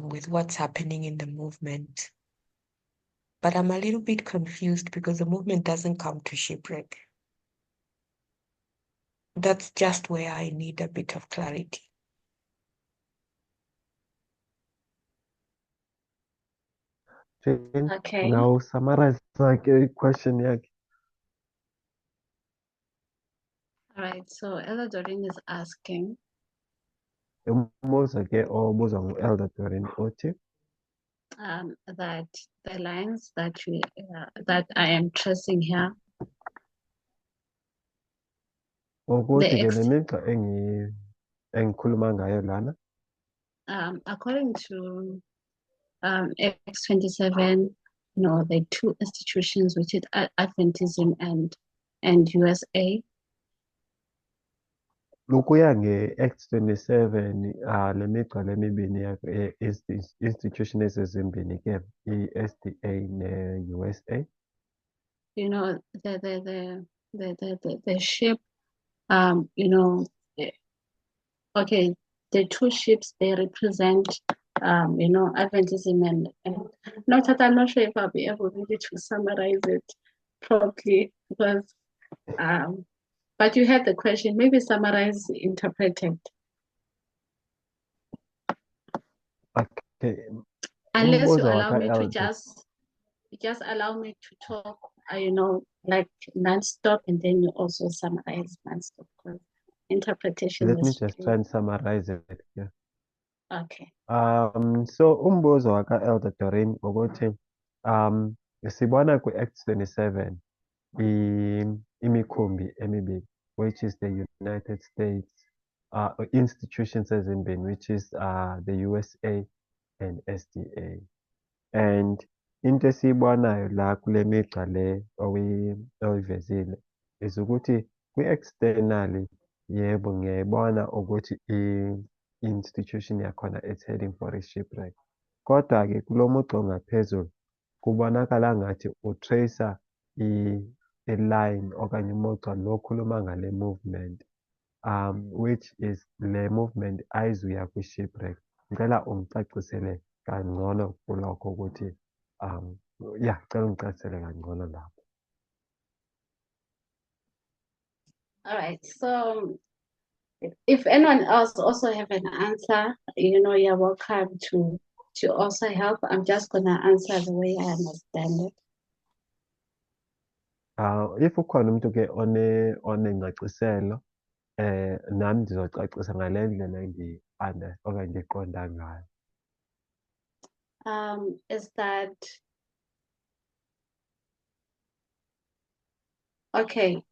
with what's happening in the movement. But I'm a little bit confused because the movement doesn't come to shipwreck. That's just where I need a bit of clarity. Jane, okay. ngawusummarize ke i-question yakhe. All right. So Elder Doreen is asking, Umbuzo ke obuzwa ngu-Elder Doreen uthi that the lines that I am tracing here, ukuthi ke the le migca engikhuluma ngayo lana according to X27, the two institutions, which is Adventism and USA. lukuya nge-Acts 27 le migca lemibini institution ezizimbini ke i-SDA ne-USA. The ship, okay, the two ships, they represent, Adventism and not that I'm not sure if I'll be able really to summarize it properly because, but you had the question, maybe summarize, interpreted. Okay. Unless you Umbuzo allow me to waka-Elder. just allow me to talk, like non-stop, and then you also summarize non-stop because interpretation Let me is just try and summarize it here. okay. So umbuzo waka-Elder Doreen ukuthi sibona kwi-Acts 27 imikhumbi emibili, which is the United States institutions ezimbini, which is the USA and SDA. And into esiyibonayo la kule migca le oyivezile is ukuthi kwi-externally yebo ngiyayibona ukuthi i-institution yakhona it's heading for a shipwreck. Kodwa-ke kulo mugca ongaphezulu kubonakala ngathi utracer i-line okanye umugca lo okhuluma ngale movement which is le movement ayizuya kwi-shipwreck. Ngicela ungicacisele kangcono kulokho ukuthi cela ungicacisele kangcono lapho. All right. So if anyone else also have an answer, you're welcome to also help. I'm just gonna answer the way I understand it. If ukhona umuntu ke onengaciselo nami ngizocacisa ngale ndlela okanye ngiqonda ngayo. Is that okay?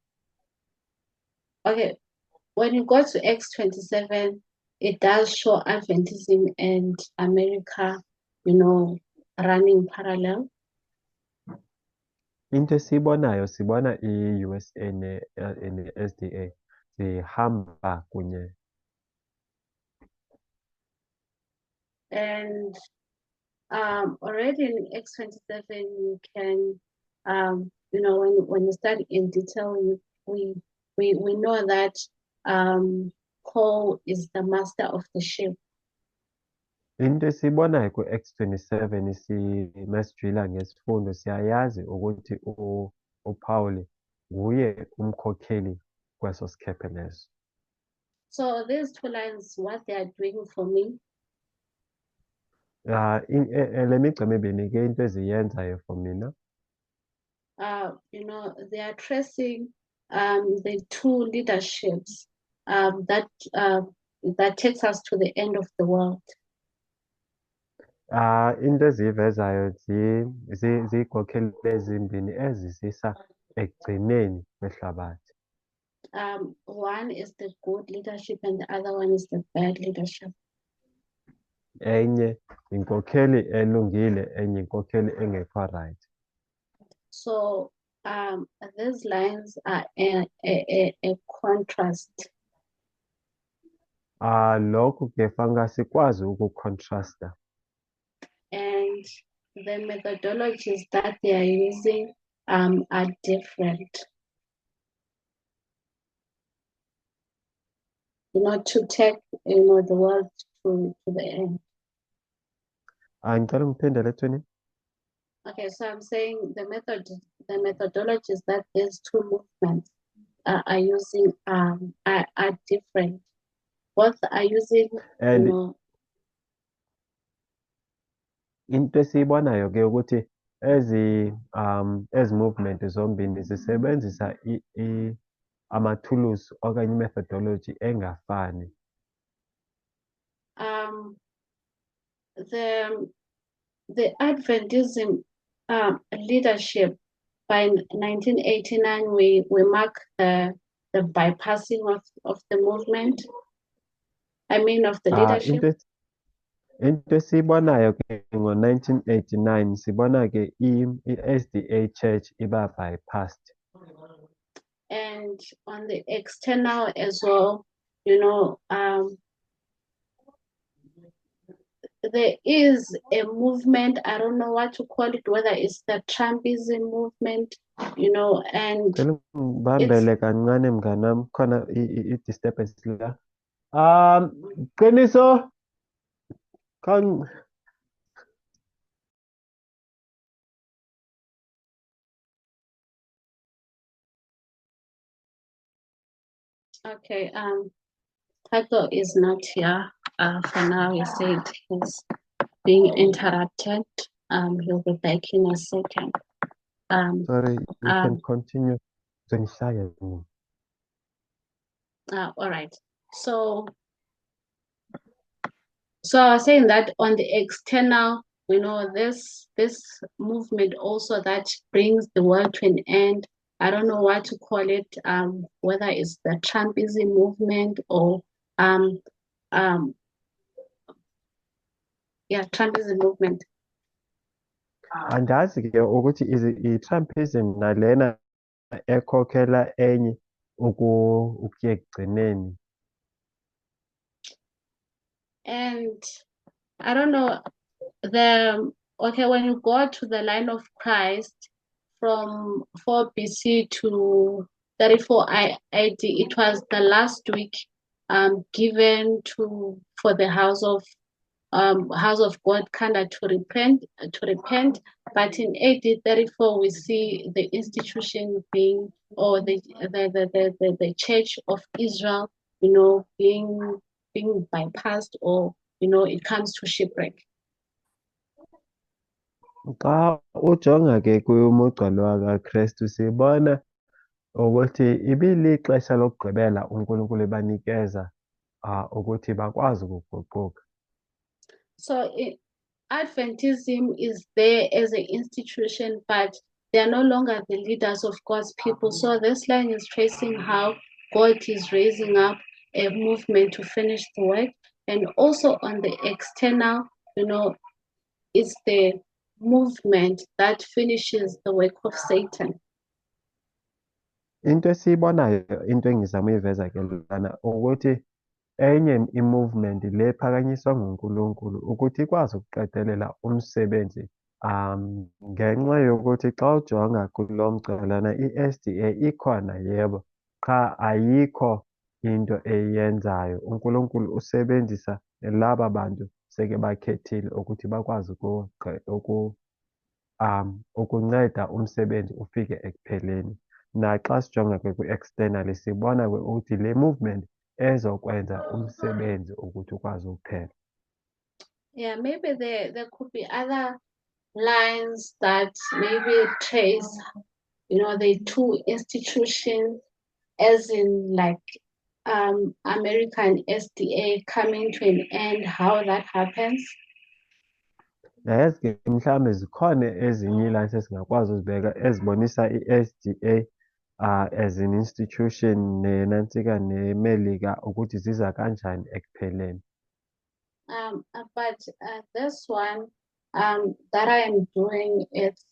when you go to Acts 27, it does show Adventism and America, running parallel. Into esiyibonayo sibona i-USA ne-SDA zihamba kunye. And already in Acts 27, you can, when you study in detail, we know that Paul is the master of the ship. Into esiyibonayo ku-Acts 27 masijula ngesifundo siyayazi ukuthi uPawuli nguye umkhokheli kweso sikhephe leso. So these two lines, what they are doing for me, Le migca mibini ke into eziyenzayo for mina. they are tracing the two leaderships that takes us to the end of the world. Into eziyivezayo ziyinkokheli ezimbini ezisisa ekugcineni kwehlabathi. One is the good leadership and the other one is the bad leadership. Enye inkokheli elungile, enye inkokheli engekho right. So these lines are a contrast. Lokhu ke fanele sikwazi ukucontrasta. And the methodologies that they are using are different. To take the world to the end. Ngicela ngiphindele Tony. Okay, so I'm saying the methodologies that these two movements are using are different. Both are using, And into esiyibonayo ke ukuthi ezi movement zombini zisebenzisa amathulusi okanye methodology engafani. The Adventism leadership by 1989, we mark the bypassing of the movement. I mean of the leadership. Into esiyibonayo ke ngo-1989 sibona ke i-SDA Church iba bypassed. And on the external as well, there is a movement, I don't know what to call it, whether it's the Trumpism movement, and Ngibambele kancane mnganami khona i-disturbance la. Qiniso. Okay, Tato is not here for now. He said he's being interrupted. He'll be back in a second. Sorry, you can continue. All right. So I was saying that on the external, this movement also that brings the world to an end. I don't know what to call it, whether it's the Trumpism movement or Trumpism movement. Andazi ke ukuthi i-Trumpism nalena ekhokhela enye ukuya ekugcineni. And I don't know, when you go to the line of Christ from 4 BC to 34 AD, it was the last week given for the house of God kind of to repent. But in AD 34 we see the institution being, or the Church of Israel, being bypassed, or it comes to shipwreck. Xa ujonga ke kumugca lo kaKristu sibona ukuthi ibilixesha lokugqibela uNkulunkulu ebanikeza ukuthi bakwazi ukuguquka. So Adventism is there as an institution, but they are no longer the leaders of God's people. So this line is tracing how God is raising up a movement to finish the work. And also on the external, it's the movement that finishes the work of Satan. Into esiyibonayo, into engizama uyiveza ke lana ukuthi enye i-movement le ephakanyiswa nguNkulunkulu ukuthi ikwazi ukuqedelela umsebenzi ngenxa yokuthi xa ujonga kulo mgcelana i-SDA ikhona yebo, qha ayikho into eyenzayo. uNkulunkulu usebenzisa laba bantu seke bakhethile ukuthi bakwazi ukunceda umsebenzi ufike ekupheleni. Naxa sijonga ke kwi-external sibona ukuthi le movement ezokwenza umsebenzi ukuthi ukwazi ukuphela. Yeah, maybe there could be other lines that maybe trace, the two institutions, as in like American SDA coming to an end, how that happens. Yazi-ke mhlawumbe zikhona ezinye ii-lines esingakwazi uzibeka ezibonisa i-SDA as an institution neNansika neMelika ukuthi ziza kanjani ekupheleni. But this one that I am doing, it's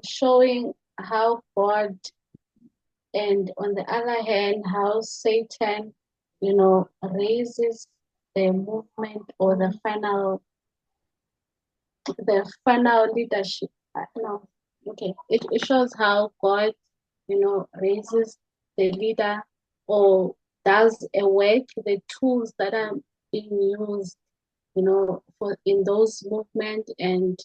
showing how God, and on the other hand, how Satan, raises the movement or the final leadership. It shows how God, raises the leader or does a work, the tools that are being used, for in those movements, and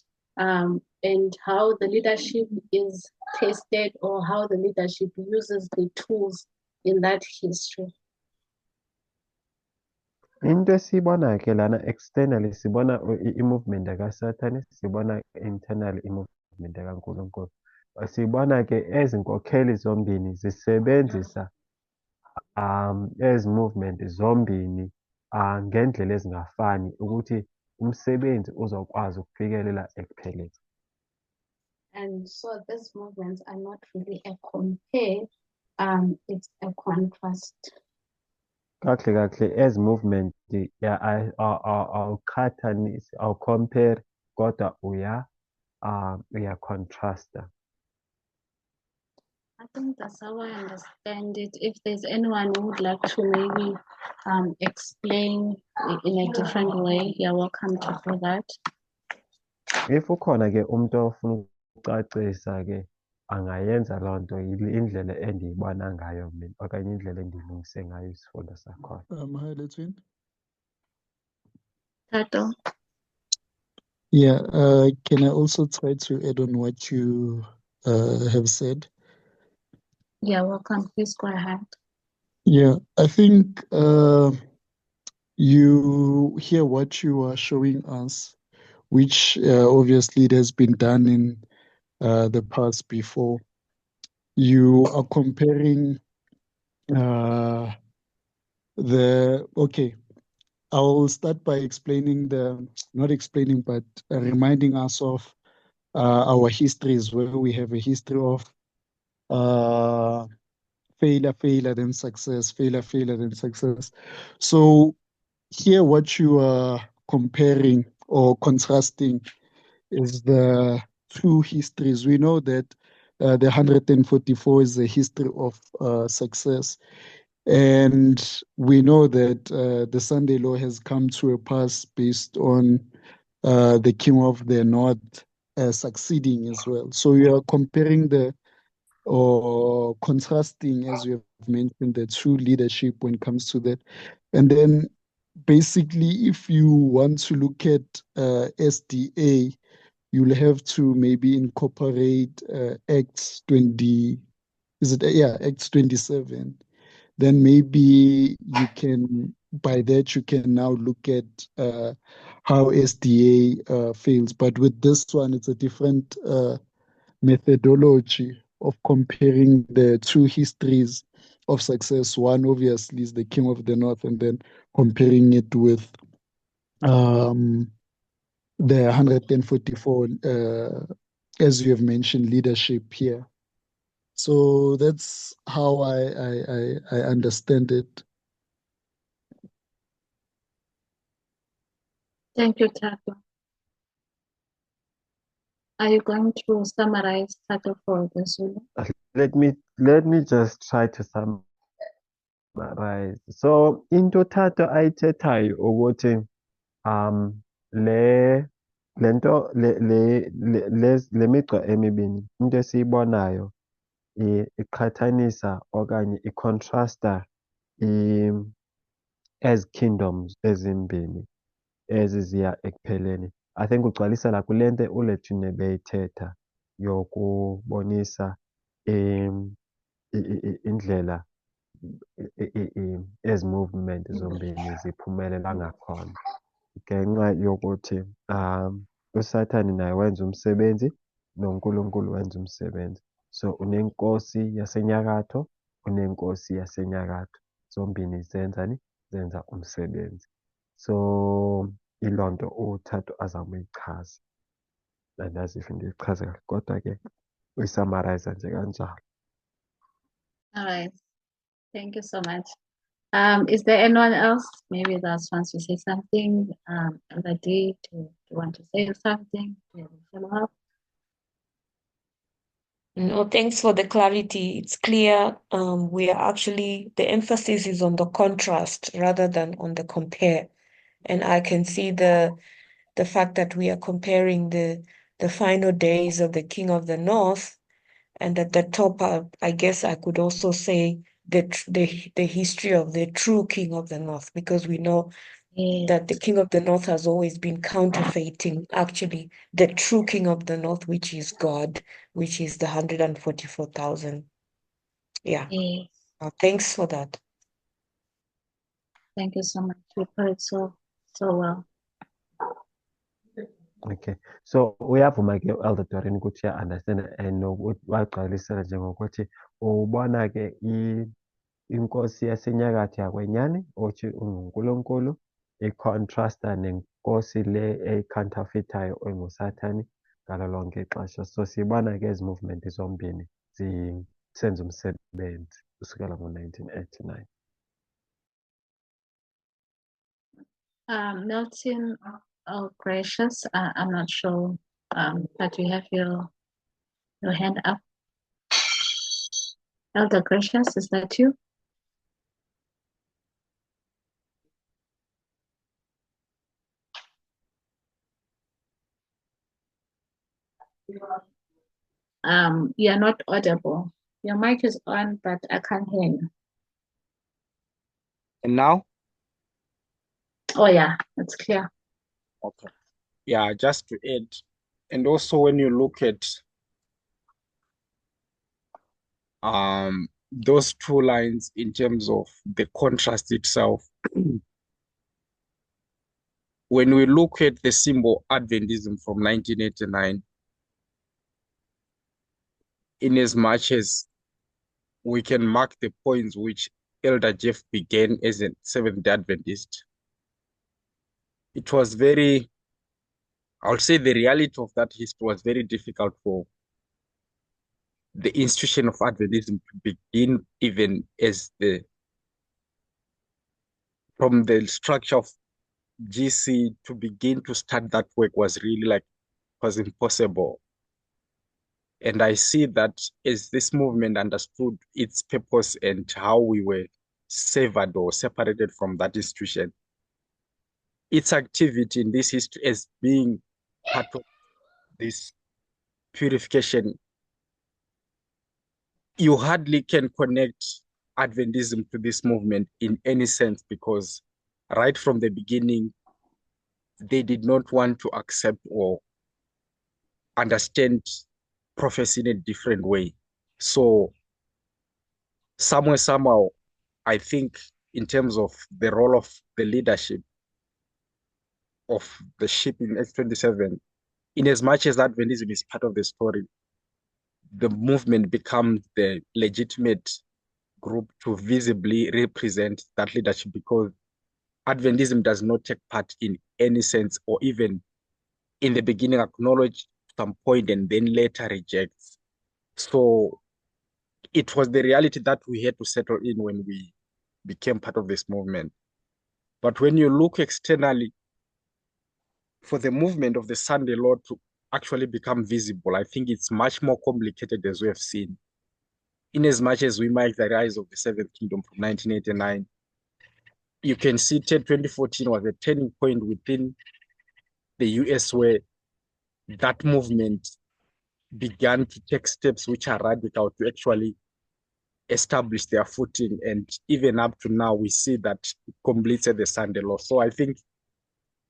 how the leadership is tested, or how the leadership uses the tools in that history. Into esiyibonayo ke lana externally sibona i-movement kaSathane, sibona internally i-movement kaNkulunkulu. Sibona ke ezinkokheli zombini zisebenzisa ezi movement zombini ngendlela ezingafani ukuthi umsebenzi uzokwazi ukufikelela ekupheleni. And so these movements are not really a compare, it's a contrast. Kahle ezi movement awuqhathanisi, awucompare kodwa uya-contrasta. I think that's how I understand it. If there's anyone who would like to maybe explain in a different way, you're welcome to do that. If ukhona ke umuntu ofuna ukucacisa ke angayenza loo nto indlela endiyibona ngayo mina okanye indlela endilungise ngayo isifundo sakhona. Hi, Letwin. Tato. Yeah, can I also try to add on what you have said? Yeah, welcome. Please go ahead. Yeah, I think you hear what you are showing us, which obviously it has been done in the past before. You are comparing okay, I'll start by explaining not explaining, but reminding us of our histories, where we have a history of failure, then success, failure, then success. So here what you are comparing or contrasting is the two histories. We know that the 144 is a history of success. And we know that the Sunday law has come to a pass based on the King of the North succeeding as well. So you are comparing or contrasting, as you have mentioned, the true leadership when it comes to that. And then basically, if you want to look at SDA, you'll have to maybe incorporate Acts 20, Acts 27. Then maybe you can, by that, you can now look at how SDA fails. But with this one, it's a different methodology of comparing the two histories of success. One, obviously, is the King of the North, and then comparing it with the 144, as you have mentioned, leadership here. So that's how I understand it. Thank you, Tato. Are you going to summarize, Tato, for the Zulu? Let me just try to summarize. So into Tato ayithethayo ukuthi le lento le migca emibini into esiyibonayo iqhathanisa okanye icontrasta ezi kingdoms ezimbini eziziya ekupheleni. I think ugcwalisela kule nto uLethuno beyithetha yokubonisa indlela ezi movement zombini ziphumelela ngakhona ngenxa yokuthi uSathane naye wenza umsebenzi noNkulunkulu wenza umsebenzi. So unenkosi yasenyakatho, unenkosi yasenyakatho. Zombini zenzani? Zenza umsebenzi. So iloo nto uThato azama uyichaza. Andazi if ndiyichaze kahle kodwa-ke uyisamarayiza nje kanjalo. All right. Thank you so much. Is there anyone else maybe that wants to say something? Elder D, do you want to say something? Do you have a follow-up? No, thanks for the clarity. It's clear. We are actually, the emphasis is on the contrast rather than on the compare. And I can see the fact that we are comparing the final days of the King of the North, and at the top, I guess I could also say the history of the true King of the North, because we know that the King of the North has always been counterfeiting actually the true King of the North, which is God, which is the 144,000. Yeah. Yes. Thanks for that. Thank you so much. You put it so well. Okay, so uyavuma ke Elder Doreen ukuthi uya-understand and nokuthi wagcwalisela njengokuthi ubona-ke inkosi yasenyakatho yakwenyani othi unguNkulunkulu icontrasta nenkosi le eyi-counterfeitayo enguSathane ngalo lonke ixesha. So siyibona-ke ezi movement zombini zisenza umsebenzi kusukela ngo-1989. Milton, oh gracious, I'm not sure, but you have your hand up. Elder Gracious, is that you? You are not audible. Your mic is on, but I can't hear you. And now? Oh yeah, it's clear. Okay. Yeah, just to add, and also when you look at those two lines in terms of the contrast itself, when we look at the symbol Adventism from 1989, in as much as we can mark the points which Elder Jeff began as a Seventh-day Adventist, it was very, I would say the reality of that history was very difficult for the institution of Adventism to begin even as from the structure of GC to begin to start that work was really was impossible. And I see that as this movement understood its purpose and how we were severed or separated from that institution, its activity in this history as being part of this purification, you hardly can connect Adventism to this movement in any sense, because right from the beginning, they did not want to accept or understand prophecy in a different way. So somehow, I think in terms of the role of the leadership of the ship in X-27, in as much as Adventism is part of the story, the movement becomes the legitimate group to visibly represent that leadership, because Adventism does not take part in any sense, or even in the beginning acknowledge some point and then later rejects. So it was the reality that we had to settle in when we became part of this movement. But when you look externally, for the movement of the Sunday Law to actually become visible, I think it's much more complicated, as we have seen. In as much as we mark the rise of the Seventh Kingdom from 1989, you can see 2014 was a turning point within the US where that movement began to take steps which are radical to actually establish their footing. And even up to now, we see that it completed the Sunday Law. So I think,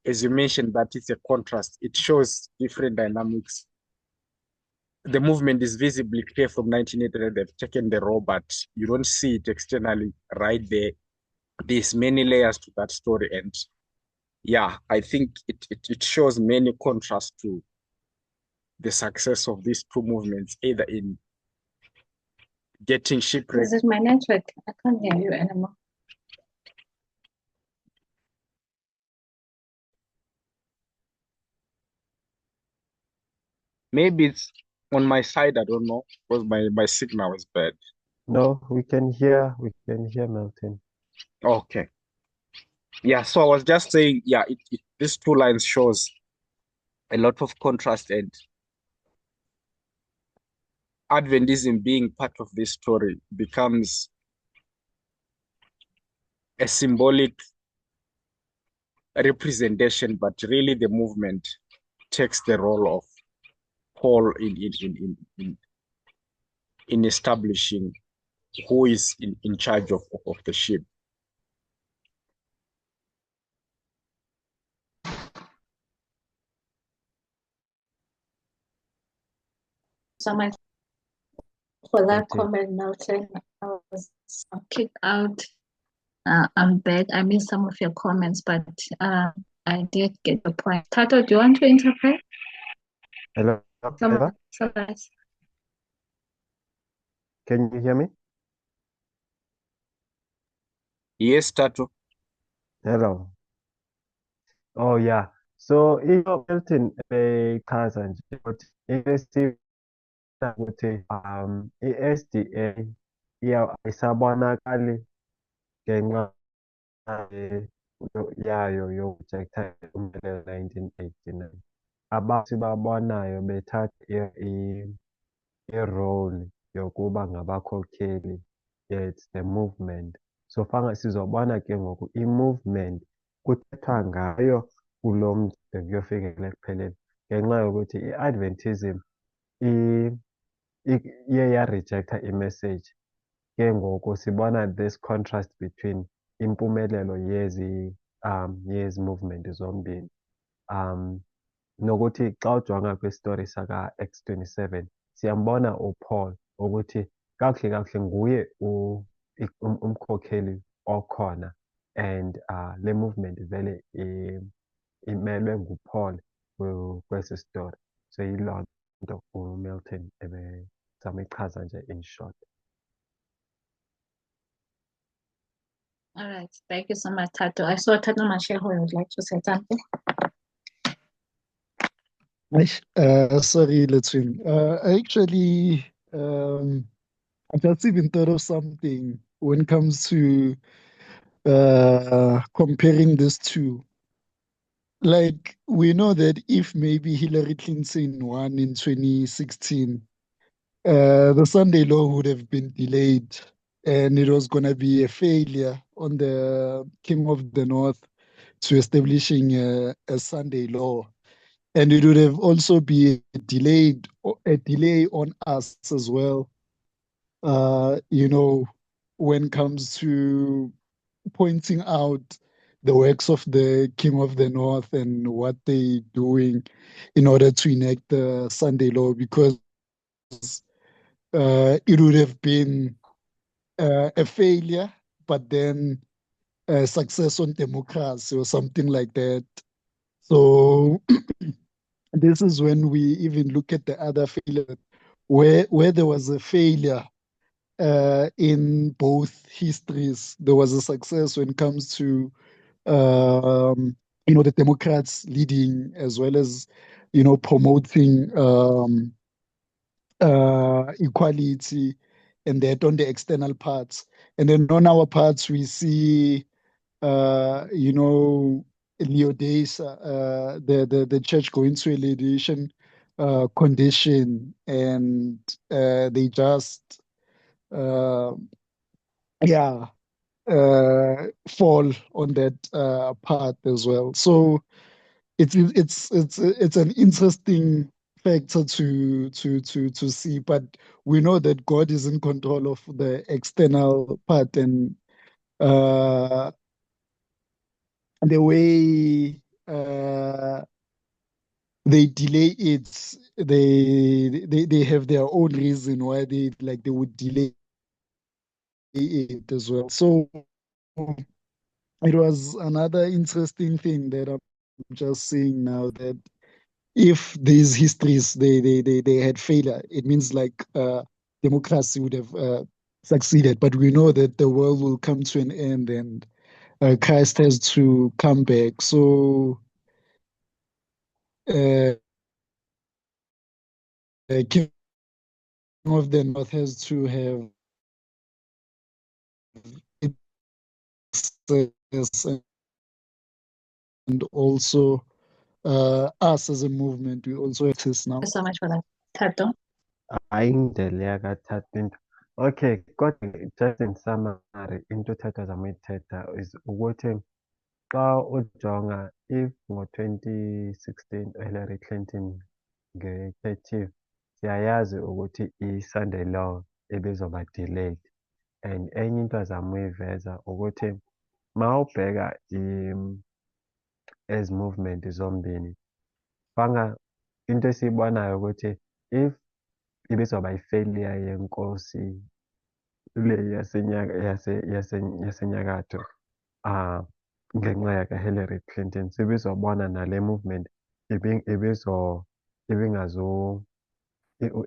as you mentioned, that it's a contrast. It shows different dynamics. The movement is visibly clear from 1989. They've taken the role, but you don't see it externally right there. There's many layers to that story. And yeah, I think it shows many contrasts to the success of these two movements, either in getting shipwrecked. Is it my network? I can't hear you anymore. Maybe it's on my side, I don't know, because my signal is bad. No, we can hear Milton. Okay. Yeah, so I was just saying, yeah, these two lines shows a lot of contrast, and Adventism being part of this story becomes a symbolic representation, but really the movement takes the role of Paul in establishing who is in charge of the ship. So much for that Okay. comment, Milton. I was kicked out. I'm back. I missed some of your comments, but I did get the point. Tato, do you want to interpret? Hello, Eva? Can you hear me? Yes, Tato. Hello. Oh yeah. So Milton echaza nje ukuthi ukuthi i-SDA ayisabonakali ngenxa yayo yokujektha impumelelo 1989. Abantu babonayo bethatha i-role yokuba ngabakhokheli, it's the movement. So sizobona ke ngoku i-movement kuthethwa ngayo kulo mcimbi kuyofikelela ekupheleni ngenxa yokuthi i-Adventism iye yarejecta i-message. Ke ngoku sibona this contrast between impumelelo yezi movement zombini. Nokuthi xa ujonga kwistori saka-Acts 27 siyambona uPaul ukuthi kakuhle kakuhle nguye umkhokheli okhona, and le movement vele imelwe nguPaul kwesi story. So yiloo nto uMilton ebezama ichaza nje in short. All right, thank you so much, Tato. I saw Tato Masheho would like to say something. Sorry, Letwin. Actually, I just even thought of something when it comes to comparing these two. Like, we know that if maybe Hillary Clinton won in 2016, the Sunday Law would have been delayed, and it was going to be a failure on the King of the North to establishing a Sunday Law. And it would have also be a delay on us as well. When it comes to pointing out the works of the King of the North and what they doing in order to enact the Sunday Law, because it would have been a failure, but then a success on democracy or something like that. So this is when we even look at the other failure, where there was a failure in both histories. There was a success when it comes to the Democrats leading, as well as promoting equality and that on the external parts. And then on our parts, we see, you know, Leodesa, the church going to a Laodicean condition, and they just, uh, yeah, fall on that path as well. So it's an interesting factor to see, but we know that God is in control of the external part, and uh, the way they delay it, they have their own reason why they would delay it as well. So it was another interesting thing that I'm just seeing now, that if these histories they had failure, it means like democracy would have succeeded. But we know that the world will come to an end, and Christ has to come back. So uh, King of the North has to have access, and also us as a movement, we also have access now. Thank you so much for that, Tato. Hhayi indlela yakathatha into. Okay, kodwa just in summary, into uthatha zama uyithetha is ukuthi xa ujonga if ngo-2016 uHillary Clinton nge-30 siyayazi ukuthi i-Sunday Law ibizoba delayed, and enye into azama uyiveza ukuthi ma ubheka ezi movement zombini into esiyibonayo ukuthi if ibizoba i-failure yenkosi le yasenyakatho ngenxa yaka-Hillary Clinton, sibizobona nale movement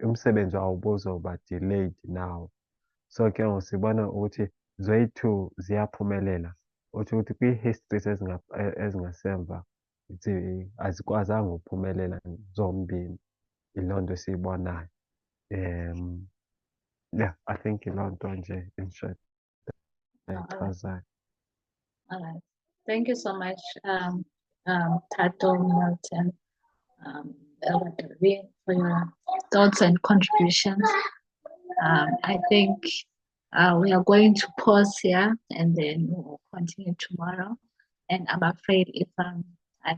umsebenzi wawo ubuzoba delayed now. So ke ngoku sibona ukuthi zoyi-two ziyaphumelela, uthi ukuthi kwi-histories ezingasemva azikwazanga ukuphumelela zombini. Iloo nto esiyibonayo. Yeah, I think iloo nto nje in short eyichazayo. All right. Thank you so much, Tato, Milton, Elder Derby, for your thoughts and contributions. I think we are going to pause here, and then we'll continue tomorrow. And I'm afraid if I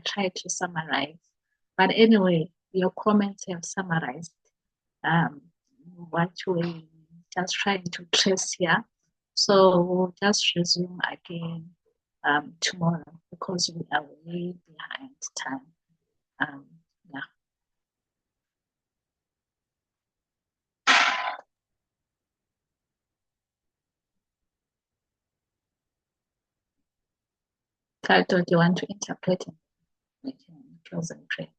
try to summarize, but anyway, your comments have summarized what we just trying to trace here. So we'll just resume again tomorrow, because we are way behind time. Yeah. Tato, do you want to interpret it? We can close and pray.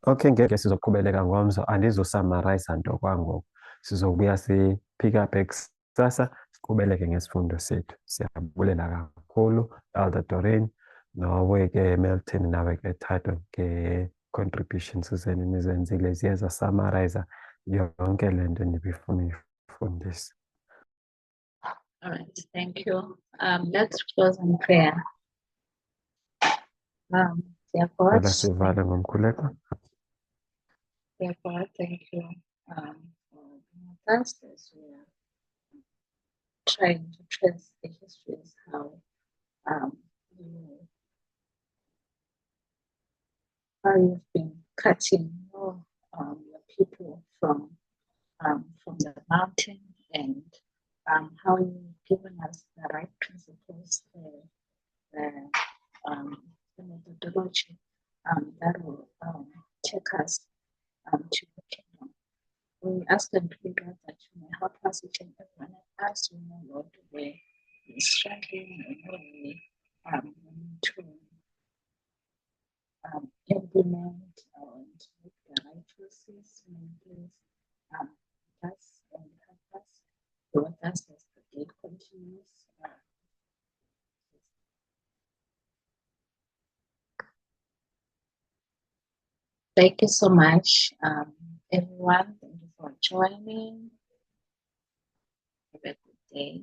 Okay, ngeke sizoqhubeleka ngomso, andizosummarize nto kwangoku. Sizobuya si-pick up kusasa siqhubeleke ngesifundo sethu. Siyabulela kakhulu Elder Doreen, nowe ke Milton, nawe ke Tato nge-contributions zenu nizenzile ziye zasummarize yonke le nto nibifuna uyifundisa. All right, thank you. Let's close in prayer. Dear God, Cela sivale ngomkhuleko. dear God, thank you for being with us as we are trying to trace the histories, how you've been cutting your people from the mountain, and how you've given us the right principles, the methodology that will take us to the kingdom. We ask and pray, God, that you may help us, each and every one of us, we know, Lord, where we're struggling, we know we need to implement and make the right choices. Please us and help us, be with us as the day continues. Thank you so much, everyone. Thank you for joining. Have a good day.